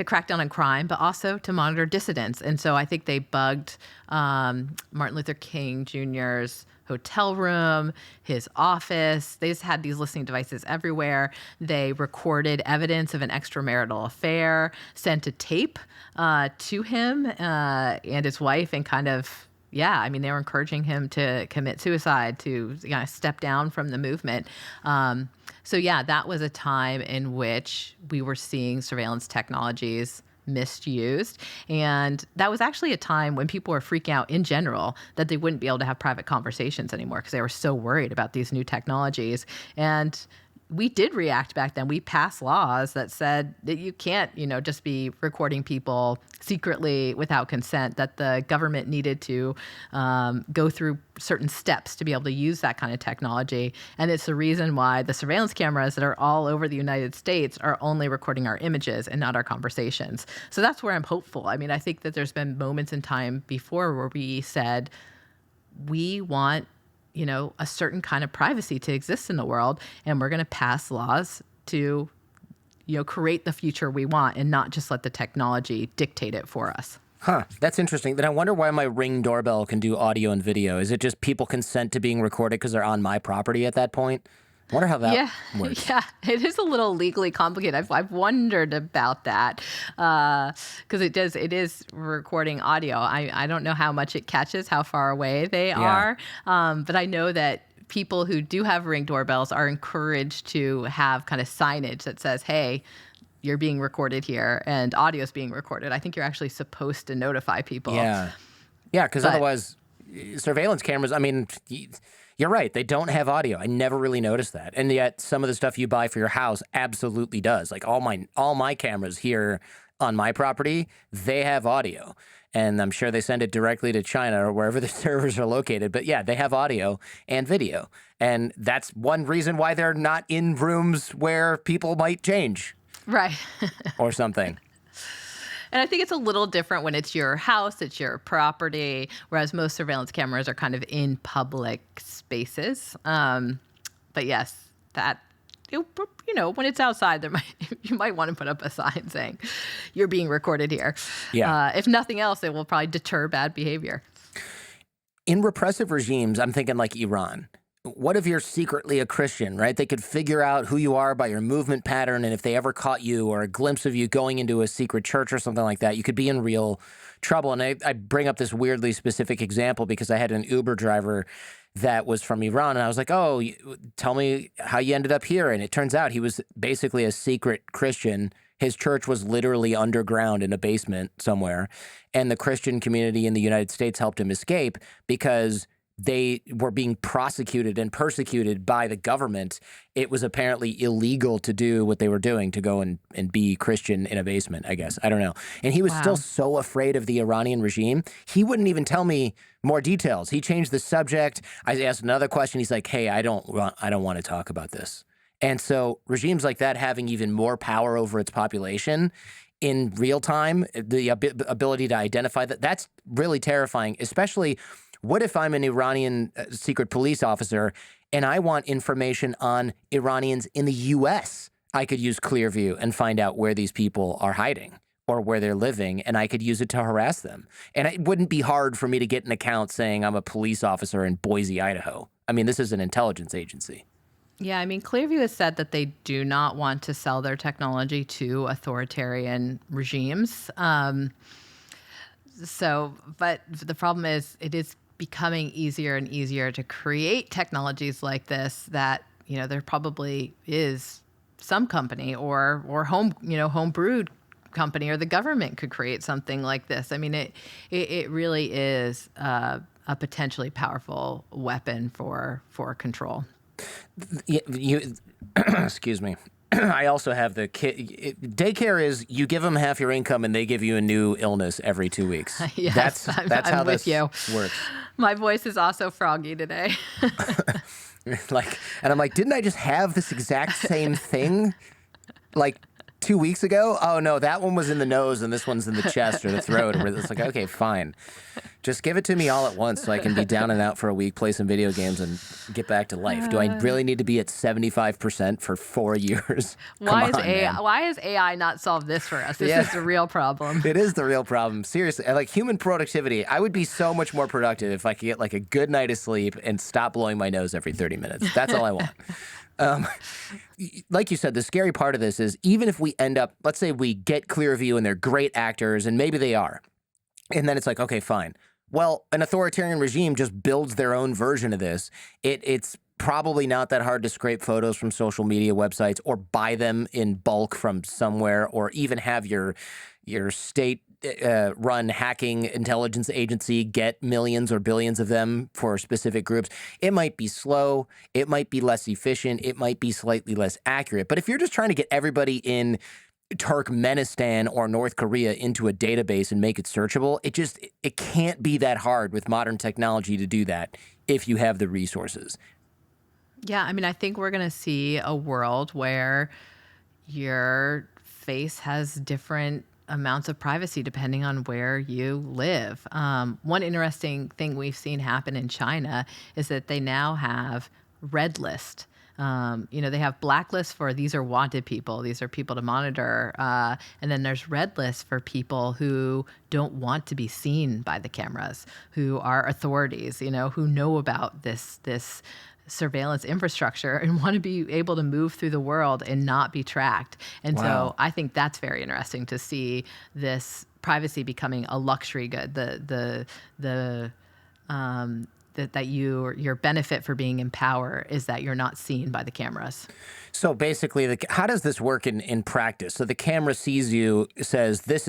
crack down on crime, but also to monitor dissidents. And so I think they bugged Martin Luther King Jr.'s hotel room, his office. They just had these listening devices everywhere. They recorded evidence of an extramarital affair, sent a tape to him and his wife, and kind of, yeah, I mean, they were encouraging him to commit suicide, to step down from the movement. So yeah, that was a time in which we were seeing surveillance technologies misused. And that was actually a time when people were freaking out in general that they wouldn't be able to have private conversations anymore because they were so worried about these new technologies. And we did react back then. We passed laws that said that you can't, just be recording people secretly without consent, that the government needed to go through certain steps to be able to use that kind of technology. And it's the reason why the surveillance cameras that are all over the United States are only recording our images and not our conversations. So that's where I'm hopeful. I mean, I think that there's been moments in time before where we said, we want a certain kind of privacy to exist in the world, and we're going to pass laws to, create the future we want and not just let the technology dictate it for us. Huh, that's interesting. Then I wonder why my Ring doorbell can do audio and video. Is it just people consent to being recorded because they're on my property at that point? I wonder how that works. Yeah, it is a little legally complicated. I've wondered about that because it is recording audio. I don't know how much it catches, how far away they are, but I know that people who do have Ring doorbells are encouraged to have kind of signage that says, hey, you're being recorded here and audio is being recorded. I think you're actually supposed to notify people. Yeah, because otherwise, surveillance cameras, I mean, you're right. They don't have audio. I never really noticed that. And yet some of the stuff you buy for your house absolutely does. Like all my cameras here on my property, they have audio. And I'm sure they send it directly to China or wherever the servers are located. But yeah, they have audio and video. And that's one reason why they're not in rooms where people might change. Right. Or something. And I think it's a little different when it's your house, it's your property, whereas most surveillance cameras are kind of in public spaces. But yes, that, when it's outside, you might want to put up a sign saying you're being recorded here. Yeah. If nothing else, it will probably deter bad behavior. In repressive regimes, I'm thinking like Iran. What if you're secretly a Christian, right? They could figure out who you are by your movement pattern, and if they ever caught you or a glimpse of you going into a secret church or something like that, you could be in real trouble. And I bring up this weirdly specific example because I had an Uber driver that was from Iran, and I was like, oh, tell me how you ended up here. And it turns out he was basically a secret Christian. His church was literally underground in a basement somewhere, and the Christian community in the United States helped him escape because they were being prosecuted and persecuted by the government. It was apparently illegal to do what they were doing, to go and be Christian in a basement, I guess. I don't know. And he was still so afraid of the Iranian regime. He wouldn't even tell me more details. He changed the subject. I asked another question. He's like, hey, I don't want to talk about this. And so regimes like that having even more power over its population in real time, the ability to identify that's really terrifying, especially what if I'm an Iranian secret police officer and I want information on Iranians in the U.S.? I could use Clearview and find out where these people are hiding or where they're living, and I could use it to harass them. And it wouldn't be hard for me to get an account saying I'm a police officer in Boise, Idaho. I mean, this is an intelligence agency. Yeah, I mean, Clearview has said that they do not want to sell their technology to authoritarian regimes. But the problem is it is becoming easier and easier to create technologies like this that, there probably is some company or home brewed company or the government could create something like this. I mean, it really is a potentially powerful weapon for control. You excuse me. I also have the kid. Daycare is you give them half your income and they give you a new illness every 2 weeks. Yes, That's how I'm with this you. works. My voice is also froggy today. And I'm like, didn't I just have this exact same thing like 2 weeks ago? Oh no, that one was in the nose and this one's in the chest or the throat. Or it's like, okay, fine. Just give it to me all at once so I can be down and out for a week, play some video games, and get back to life. Do I really need to be at 75% for 4 years? Why is AI not solved this for us? This is the real problem. It is the real problem. Seriously, like human productivity, I would be so much more productive if I could get like a good night of sleep and stop blowing my nose every 30 minutes. That's all I want. Like you said, the scary part of this is even if we end up, let's say we get Clearview and they're great actors, and maybe they are, and then it's like, okay, fine. Well, an authoritarian regime just builds their own version of this. It's probably not that hard to scrape photos from social media websites or buy them in bulk from somewhere, or even have your state run hacking intelligence agency get millions or billions of them for specific groups. It might be slow. It might be less efficient. It might be slightly less accurate. But if you're just trying to get everybody in Turkmenistan or North Korea into a database and make it searchable, it can't be that hard with modern technology to do that if you have the resources. Yeah, I mean, I think we're going to see a world where your face has different amounts of privacy depending on where you live. One interesting thing we've seen happen in China is that they now have red list. They have blacklists for these are wanted people. These are people to monitor. And then there's red lists for people who don't want to be seen by the cameras, who are authorities, who know about this surveillance infrastructure and want to be able to move through the world and not be tracked. And Wow. So I think that's very interesting to see this privacy becoming a luxury good. That your benefit for being in power is that you're not seen by the cameras. So basically, how does this work in practice? So the camera sees you, says, that's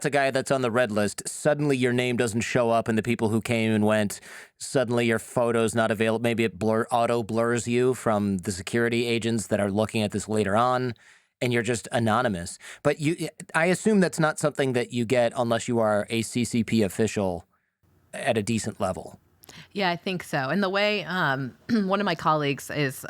a guy that's on the red list. Suddenly your name doesn't show up and the people who came and went. Suddenly your photo's not available. Maybe it auto blurs you from the security agents that are looking at this later on, and you're just anonymous. But I assume that's not something that you get unless you are a CCP official at a decent level. Yeah, I think so. And the way one of my colleagues is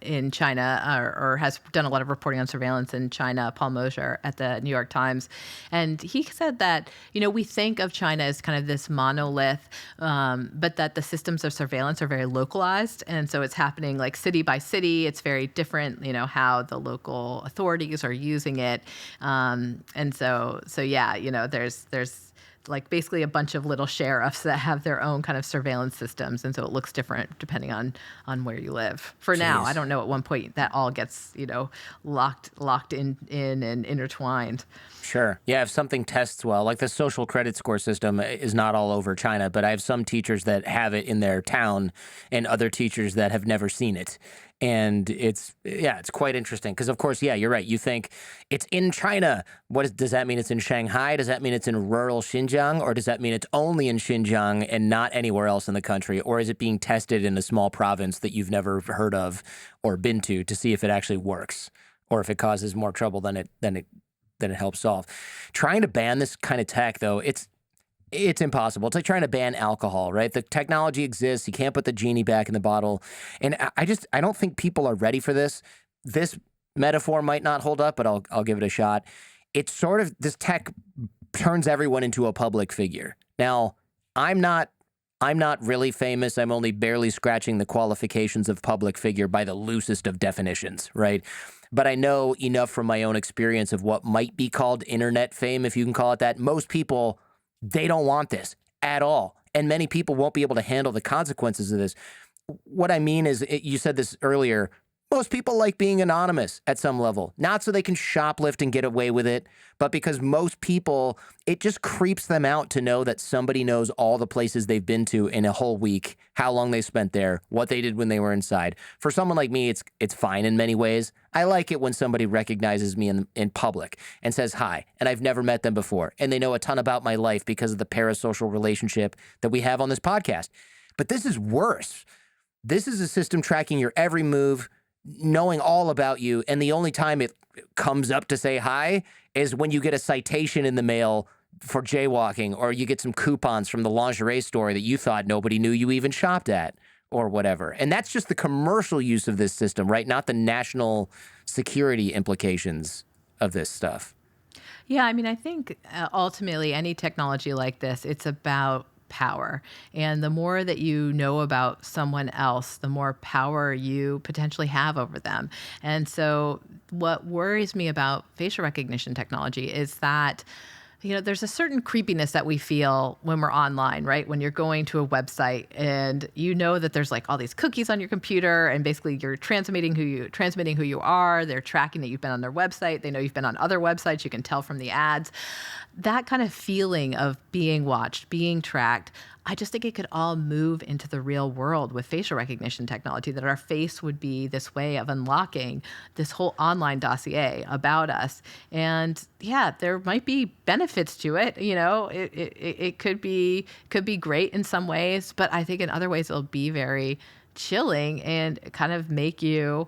in China or has done a lot of reporting on surveillance in China, Paul Mosier at the New York Times. And he said that, we think of China as kind of this monolith, but that the systems of surveillance are very localized. And so it's happening like city by city. It's very different, how the local authorities are using it. And so yeah, there's like basically a bunch of little sheriffs that have their own kind of surveillance systems. And so it looks different depending on where you live. For now, I don't know at one point that all gets, locked in and intertwined. Sure. Yeah, if something tests well, like the social credit score system is not all over China, but I have some teachers that have it in their town and other teachers that have never seen it. And it's quite interesting because, of course, yeah, you're right. You think it's in China. Does that mean it's in Shanghai? Does that mean it's in rural Xinjiang? Or does that mean it's only in Xinjiang and not anywhere else in the country? Or is it being tested in a small province that you've never heard of or been to see if it actually works or if it causes more trouble than it helps solve? Trying to ban this kind of tech, though, it's impossible. It's like trying to ban alcohol, right? The technology exists. You can't put the genie back in the bottle. And I don't think people are ready for this. This metaphor might not hold up, but I'll give it a shot. It's sort of, this tech turns everyone into a public figure. Now, I'm not really famous. I'm only barely scratching the qualifications of public figure by the loosest of definitions, right? But I know enough from my own experience of what might be called internet fame, if you can call it that. Most people, they don't want this at all. And many people won't be able to handle the consequences of this. What I mean is, you said this earlier, Most people like being anonymous at some level, not so they can shoplift and get away with it, but because most people, it just creeps them out to know that somebody knows all the places they've been to in a whole week, how long they spent there, what they did when they were inside. For someone like me, it's fine in many ways. I like it when somebody recognizes me in public and says hi, and I've never met them before, and they know a ton about my life because of the parasocial relationship that we have on this podcast. But this is worse. This is a system tracking your every move, knowing all about you, and the only time it comes up to say hi is when you get a citation in the mail for jaywalking, or you get some coupons from the lingerie store that you thought nobody knew you even shopped at, or whatever. And that's just the commercial use of this system, right? Not the national security implications of this stuff. Yeah, I mean, I think ultimately any technology like this, it's about power. And the more that you know about someone else, the more power you potentially have over them. And so what worries me about facial recognition technology is that there's a certain creepiness that we feel when we're online, right? When you're going to a website and you know that there's like all these cookies on your computer and basically you're transmitting who you are. They're tracking that you've been on their website. They know you've been on other websites. You can tell from the ads. That kind of feeling of being watched, being tracked, I just think it could all move into the real world with facial recognition technology, that our face would be this way of unlocking this whole online dossier about us. And yeah, there might be benefits to it. It could be great in some ways, but I think in other ways it'll be very chilling and kind of make you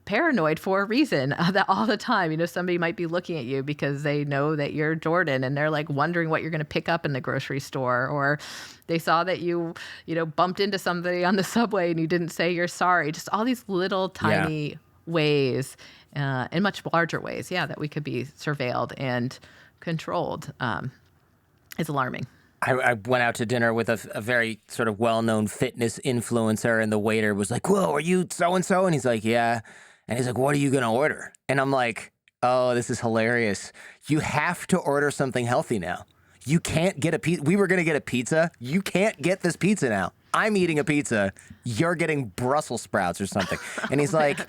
paranoid for a reason that all the time. Somebody might be looking at you because they know that you're Jordan and they're like wondering what you're going to pick up in the grocery store, or they saw that you bumped into somebody on the subway and you didn't say you're sorry. Just all these little tiny ways, in much larger ways, that we could be surveilled and controlled is alarming. I went out to dinner with a very sort of well-known fitness influencer, and the waiter was like, "Whoa, are you so-and-so?" And he's like, "Yeah." And he's like, "What are you going to order?" And I'm like, "Oh, this is hilarious. You have to order something healthy now. You can't get a pizza. We were going to get a pizza. You can't get this pizza now. I'm eating a pizza. You're getting Brussels sprouts or something." And he's like,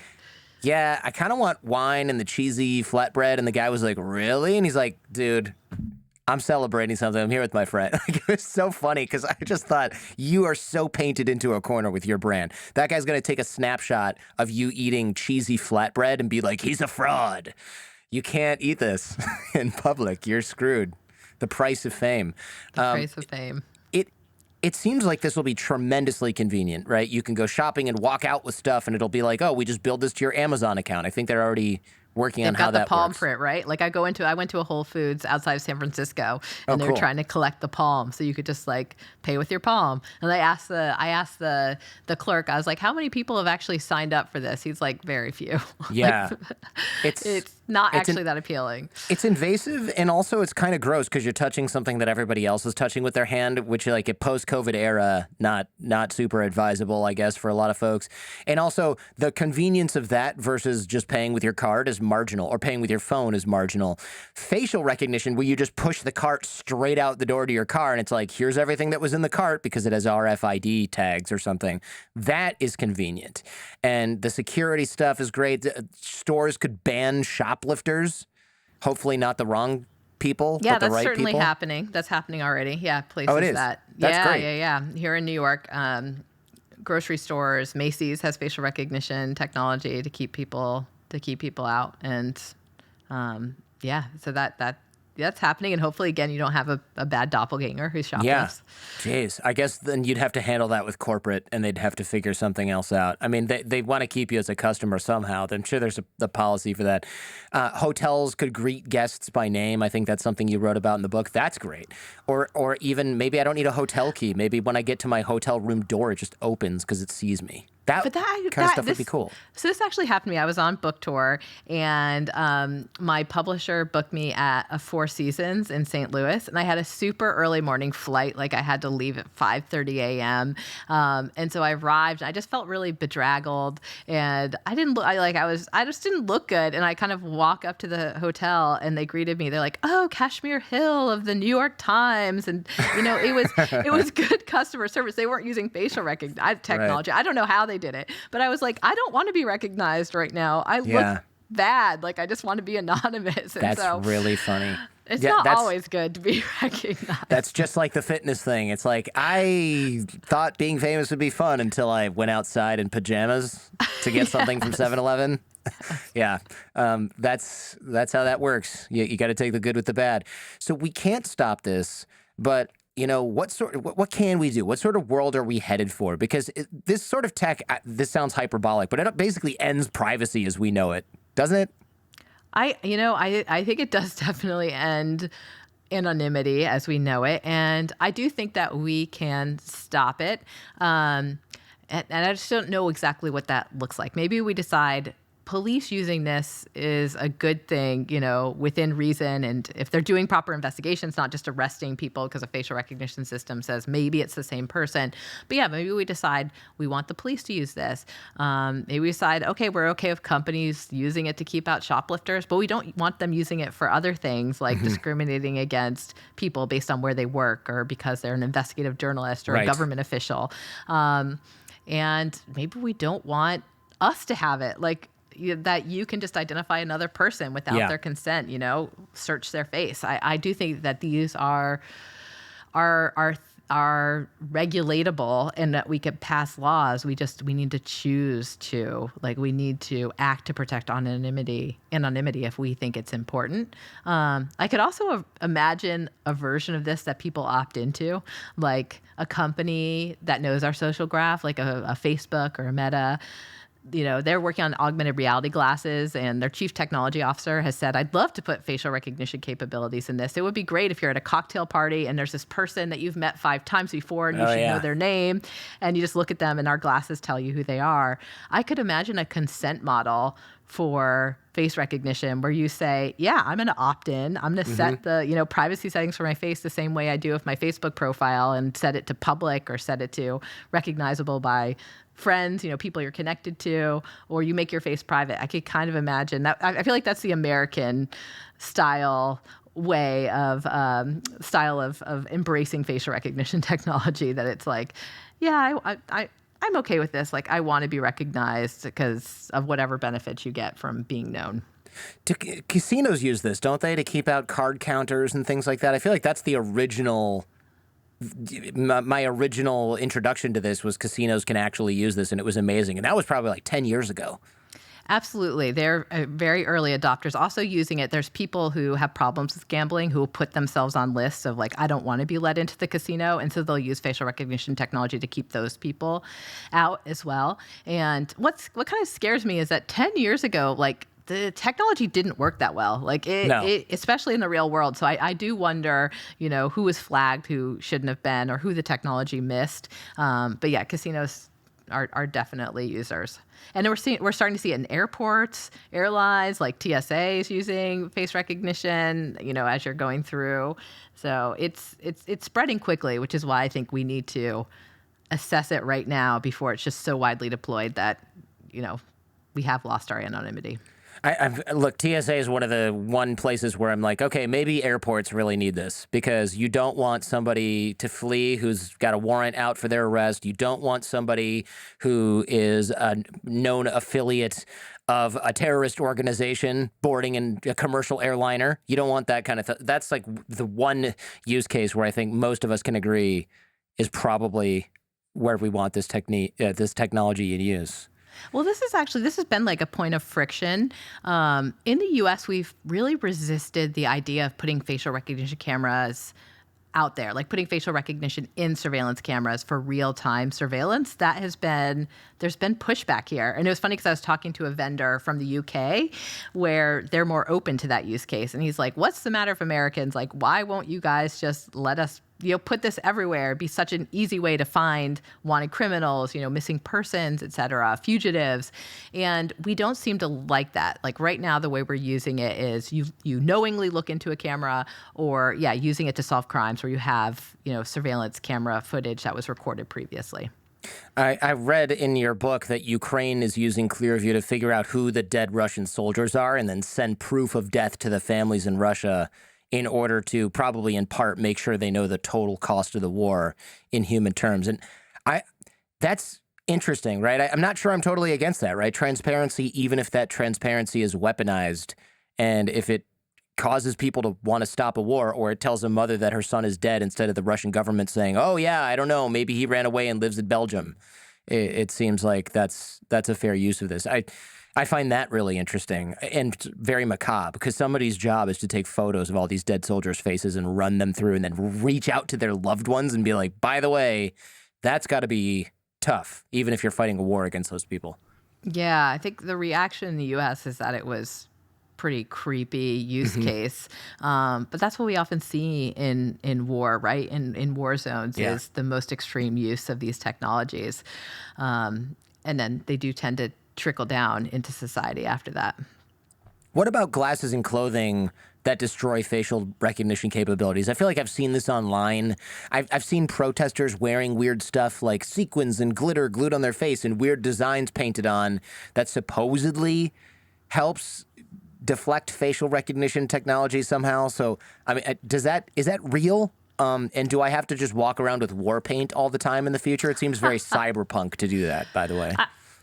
"Yeah, I kind of want wine and the cheesy flatbread." And the guy was like, "Really?" And he's like, "Dude, I'm celebrating something. I'm here with my friend." Like, it was so funny because I just thought, you are so painted into a corner with your brand. That guy's going to take a snapshot of you eating cheesy flatbread and be like, "He's a fraud. You can't eat this in public. You're screwed." The price of fame. The price of fame. It seems like this will be tremendously convenient, right? You can go shopping and walk out with stuff, and it'll be like, "Oh, we just build this to your Amazon account." I think they're already working on how that works. They've got the palm print, right? Like I went to a Whole Foods outside of San Francisco, and they're cool. trying to collect the palm, so you could just like pay with your palm. And I asked the clerk, I was like, "How many people have actually signed up for this?" He's like, "Very few." Yeah, it's not actually that appealing. It's invasive, and also it's kind of gross because you're touching something that everybody else is touching with their hand, which, like, a post-COVID era, not super advisable, I guess, for a lot of folks. And also the convenience of that versus just paying with your card is marginal, or paying with your phone is marginal. Facial recognition, where you just push the cart straight out the door to your car, and it's like, here's everything that was in the cart because it has RFID tags or something. That is convenient. And the security stuff is great. Stores could ban shoplifters. Hopefully not the wrong people, Yeah, but the that's right certainly people. happening. That's happening already. Yeah, places it is? that. That's great. Yeah. Here in New York, grocery stores, Macy's has facial recognition technology to keep people out, and so that's happening, and hopefully again you don't have a bad doppelganger who shoplifts. Yeah. Jeez. I guess then you'd have to handle that with corporate, and they'd have to figure something else out. I mean, they want to keep you as a customer somehow. I'm sure there's a policy for that. Hotels could greet guests by name. I think that's something you wrote about in the book. That's great. Or even maybe I don't need a hotel key. Maybe when I get to my hotel room door, it just opens because it sees me. That kind of stuff would be cool. So this actually happened to me. I was on book tour, and my publisher booked me at a Four Seasons in St. Louis, and I had a super early morning flight. Like I had to leave at 5:30 a.m. And so I arrived, and I just felt really bedraggled, and I just didn't look good. And I kind of walk up to the hotel, and they greeted me. They're like, "Oh, Kashmir Hill of the New York Times," and it was good customer service. They weren't using facial recognition technology. Right. I don't know how they they did it. But I was like, I don't want to be recognized right now. I look bad. Like, I just want to be anonymous. And That's really funny. It's not always good to be recognized. That's just like the fitness thing. It's like, I thought being famous would be fun until I went outside in pajamas to get something from 7-Eleven. Yeah, that's how that works. You got to take the good with the bad. So we can't stop this, but what can we do? What sort of world are we headed for? Because this sort of tech, this sounds hyperbolic, but it basically ends privacy as we know it, doesn't it? I think it does definitely end anonymity as we know it. And I do think that we can stop it. And I just don't know exactly what that looks like. Maybe we decide police using this is a good thing, within reason. And if they're doing proper investigations, not just arresting people because a facial recognition system says maybe it's the same person. But yeah, maybe we decide we want the police to use this. Maybe we decide, okay, we're okay with companies using it to keep out shoplifters, but we don't want them using it for other things like discriminating against people based on where they work or because they're an investigative journalist or a government official. And maybe we don't want us to have it. Like, that you can just identify another person without their consent, search their face. I do think that these are regulatable and that we could pass laws. We need to choose to, we need to act to protect anonymity if we think it's important. I could also imagine a version of this that people opt into, like a company that knows our social graph, like a Facebook or a Meta. They're working on augmented reality glasses, and their chief technology officer has said, I'd love to put facial recognition capabilities in this. It would be great if you're at a cocktail party and there's this person that you've met 5 times before and you should know their name, and you just look at them and our glasses tell you who they are. I could imagine a consent model for face recognition where you say, yeah, I'm going to opt in. I'm going to set the, privacy settings for my face the same way I do with my Facebook profile and set it to public or set it to recognizable by friends, people you're connected to, or you make your face private. I could kind of imagine that. I feel like that's the American style way of embracing facial recognition technology, that it's like, yeah, I'm okay with this. Like, I want to be recognized because of whatever benefits you get from being known. Casinos use this, don't they, to keep out card counters and things like that? I feel like that's the original. My original introduction to this was casinos can actually use this, and it was amazing. And that was probably like 10 years ago. Absolutely. They're very early adopters. Also using it, there's people who have problems with gambling who will put themselves on lists of I don't want to be let into the casino. And so they'll use facial recognition technology to keep those people out as well. And what kind of scares me is that 10 years ago, the technology didn't work that well, especially in the real world. So I do wonder, who was flagged, who shouldn't have been, or who the technology missed. But yeah, casinos are definitely users. And we're starting to see it in airports, airlines, like TSA is using face recognition, as you're going through. So it's spreading quickly, which is why I think we need to assess it right now before it's just so widely deployed that, we have lost our anonymity. Look, TSA is one of the places where I'm like, okay, maybe airports really need this, because you don't want somebody to flee who's got a warrant out for their arrest. You don't want somebody who is a known affiliate of a terrorist organization boarding in a commercial airliner. You don't want that kind of That's like the one use case where I think most of us can agree is probably where we want this technology in use. Well, this has been like a point of friction. In the U.S., we've really resisted the idea of putting facial recognition cameras out there, like putting facial recognition in surveillance cameras for real-time surveillance. There's been pushback here. And it was funny because I was talking to a vendor from the UK where they're more open to that use case. And he's like, what's the matter with Americans? Like, why won't you guys just let us put this everywhere? It'd be such an easy way to find wanted criminals, missing persons, et cetera, fugitives. And we don't seem to like that. Like right now, the way we're using it is you knowingly look into a camera, or using it to solve crimes where you have, surveillance camera footage that was recorded previously. I read in your book that Ukraine is using Clearview to figure out who the dead Russian soldiers are and then send proof of death to the families in Russia in order to probably in part make sure they know the total cost of the war in human terms. And Interesting, right? I'm not sure I'm totally against that, right? Transparency, even if that transparency is weaponized, and if it causes people to want to stop a war, or it tells a mother that her son is dead instead of the Russian government saying, "Oh yeah, I don't know, maybe he ran away and lives in Belgium." It seems like that's a fair use of this. I find that really interesting and very macabre, because somebody's job is to take photos of all these dead soldiers' faces and run them through, and then reach out to their loved ones and be like, "By the way, that's got to be tough, even if you're fighting a war against those people." Yeah, I think the reaction in the U.S. is that it was pretty creepy use case. But that's what we often see in war, right? In war zones Yeah. is the most extreme use of these technologies. And then they do tend to trickle down into society after that. What about glasses and clothing that destroy facial recognition capabilities? I feel like I've seen this online. I've seen protesters wearing weird stuff like sequins and glitter glued on their face and weird designs painted on that supposedly helps deflect facial recognition technology somehow. So, I mean, is that real? And do I have to just walk around with war paint all the time in the future? It seems very cyberpunk to do that, by the way.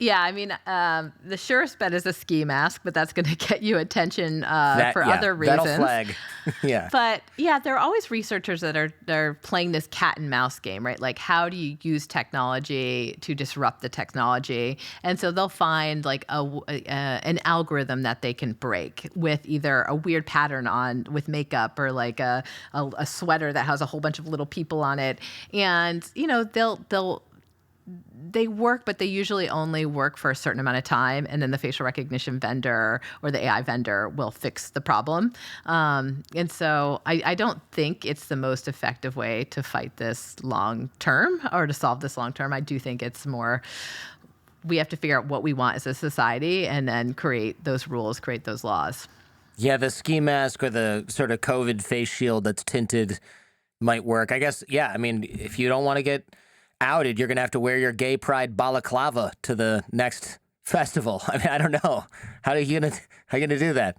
Yeah, I mean, the surest bet is a ski mask, but that's going to get you attention for other reasons. That'll flag. Yeah. But yeah, there are always researchers that are playing this cat and mouse game, right? Like, how do you use technology to disrupt the technology? And so they'll find like an algorithm that they can break with either a weird pattern on with makeup, or like a sweater that has a whole bunch of little people on it, and they work, but they usually only work for a certain amount of time, and then the facial recognition vendor or the AI vendor will fix the problem. And so I don't think it's the most effective way to fight this long term, or to solve this long term. I do think it's more, we have to figure out what we want as a society and then create those rules, create those laws. Yeah, the ski mask or the sort of COVID face shield that's tinted might work. I guess, yeah, I mean, if you don't want to get outed, you're going to have to wear your gay pride balaclava to the next festival. I mean, I don't know. How are you going to do that?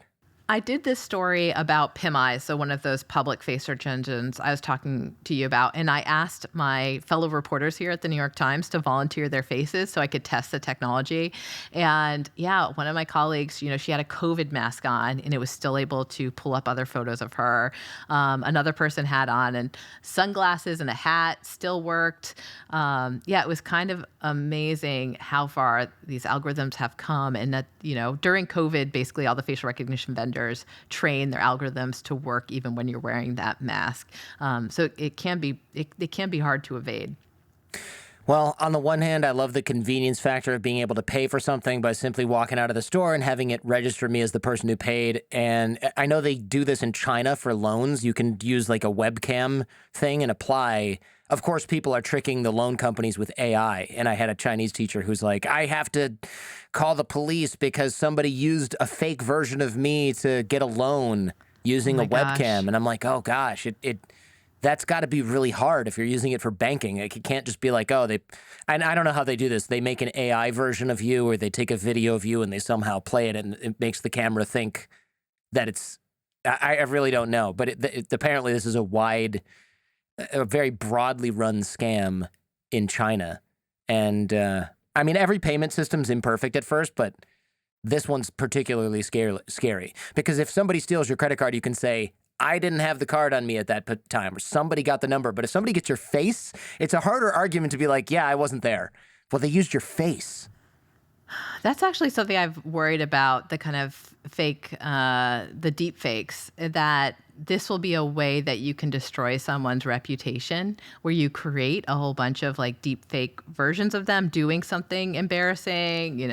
I did this story about PimEye, so one of those public face search engines I was talking to you about, and I asked my fellow reporters here at the New York Times to volunteer their faces so I could test the technology. And yeah, one of my colleagues, she had a COVID mask on, and it was still able to pull up other photos of her. Another person had on and sunglasses and a hat, still worked. Yeah, it was kind of amazing how far these algorithms have come, and that, during COVID, basically all the facial recognition vendors train their algorithms to work even when you're wearing that mask. So it can be hard to evade. Well, on the one hand, I love the convenience factor of being able to pay for something by simply walking out of the store and having it register me as the person who paid. And I know they do this in China for loans. You can use like a webcam thing and apply. Of course, people are tricking the loan companies with AI. And I had a Chinese teacher who's like, I have to call the police because somebody used a fake version of me to get a loan using a webcam. And I'm like, oh gosh, that's got to be really hard if you're using it for banking. Like, it can't just be like, and I don't know how they do this. They make an AI version of you, or they take a video of you and they somehow play it, and it makes the camera think that it's, I really don't know. But apparently this is a very broadly run scam in China. And I mean, every payment system's imperfect at first, but this one's particularly scary. Because if somebody steals your credit card, you can say, I didn't have the card on me at that time, or somebody got the number. But if somebody gets your face, it's a harder argument to be like, yeah, I wasn't there. Well, they used your face. That's actually something I've worried about, the kind of the deep fakes, that this will be a way that you can destroy someone's reputation, where you create a whole bunch of like deep fake versions of them doing something embarrassing,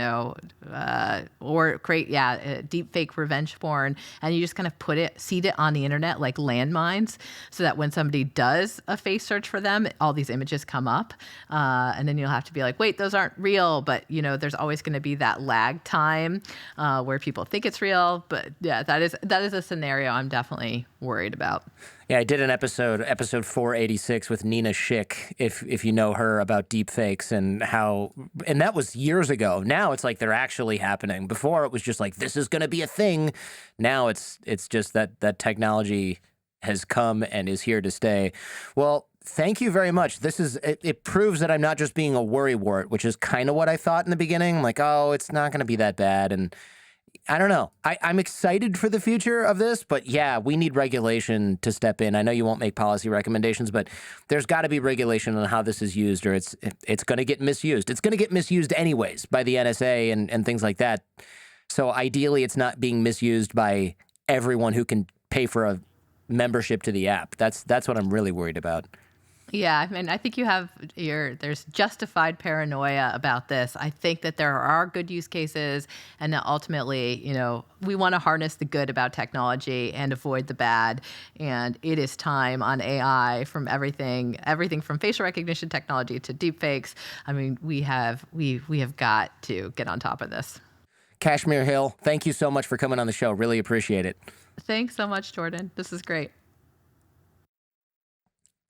or create, deep fake revenge porn. And you just kind of seed it on the internet like landmines, so that when somebody does a face search for them, all these images come up. And then you'll have to be like, wait, those aren't real. But, there's always going to be that lag time where people think it's real. But yeah, that is a scenario I'm definitely worried about. Yeah, I did an episode 486 with Nina Schick, if you know her, about deep fakes and that was years ago. Now it's like they're actually happening. Before it was just like, this is going to be a thing. Now it's just that technology has come and is here to stay. Well, Thank you very much. It proves that I'm not just being a worrywart, which is kind of what I thought in the beginning. Like, oh, it's not going to be that bad. And I don't know. I'm excited for the future of this, but yeah, we need regulation to step in. I know you won't make policy recommendations, but there's got to be regulation on how this is used, or it's going to get misused. It's going to get misused anyways by the NSA and things like that. So ideally, it's not being misused by everyone who can pay for a membership to the app. That's what I'm really worried about. Yeah, I mean, I think there's justified paranoia about this. I think that there are good use cases, and that ultimately, we want to harness the good about technology and avoid the bad. And it is time on AI, from everything from facial recognition technology to deepfakes. I mean, we have got to get on top of this. Kashmir Hill, thank you so much for coming on the show. Really appreciate it. Thanks so much, Jordan. This is great.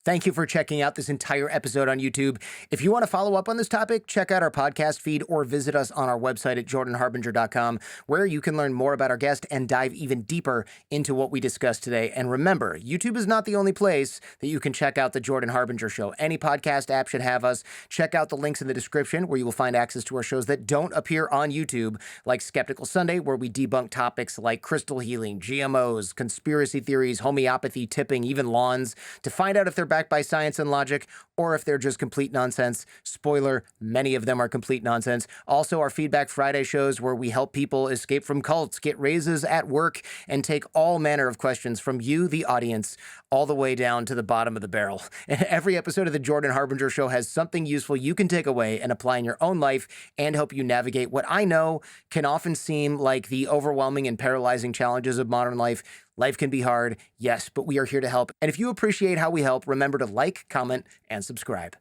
Thank you for checking out this entire episode on YouTube. If you want to follow up on this topic, check out our podcast feed or visit us on our website at jordanharbinger.com, where you can learn more about our guest and dive even deeper into what we discussed today. And remember, YouTube is not the only place that you can check out The Jordan Harbinger Show. Any podcast app should have us. Check out the links in the description, where you will find access to our shows that don't appear on YouTube, like Skeptical Sunday, where we debunk topics like crystal healing, GMOs, conspiracy theories, homeopathy, tipping, even lawns, to find out if they're backed by science and logic, or if they're just complete nonsense. Spoiler, many of them are complete nonsense. Also, our Feedback Friday shows, where we help people escape from cults, get raises at work, and take all manner of questions from you, the audience, all the way down to the bottom of the barrel. And every episode of The Jordan Harbinger Show has something useful you can take away and apply in your own life, and help you navigate what I know can often seem like the overwhelming and paralyzing challenges of modern life. Life can be hard, yes, but we are here to help. And if you appreciate how we help, remember to like, comment, and subscribe.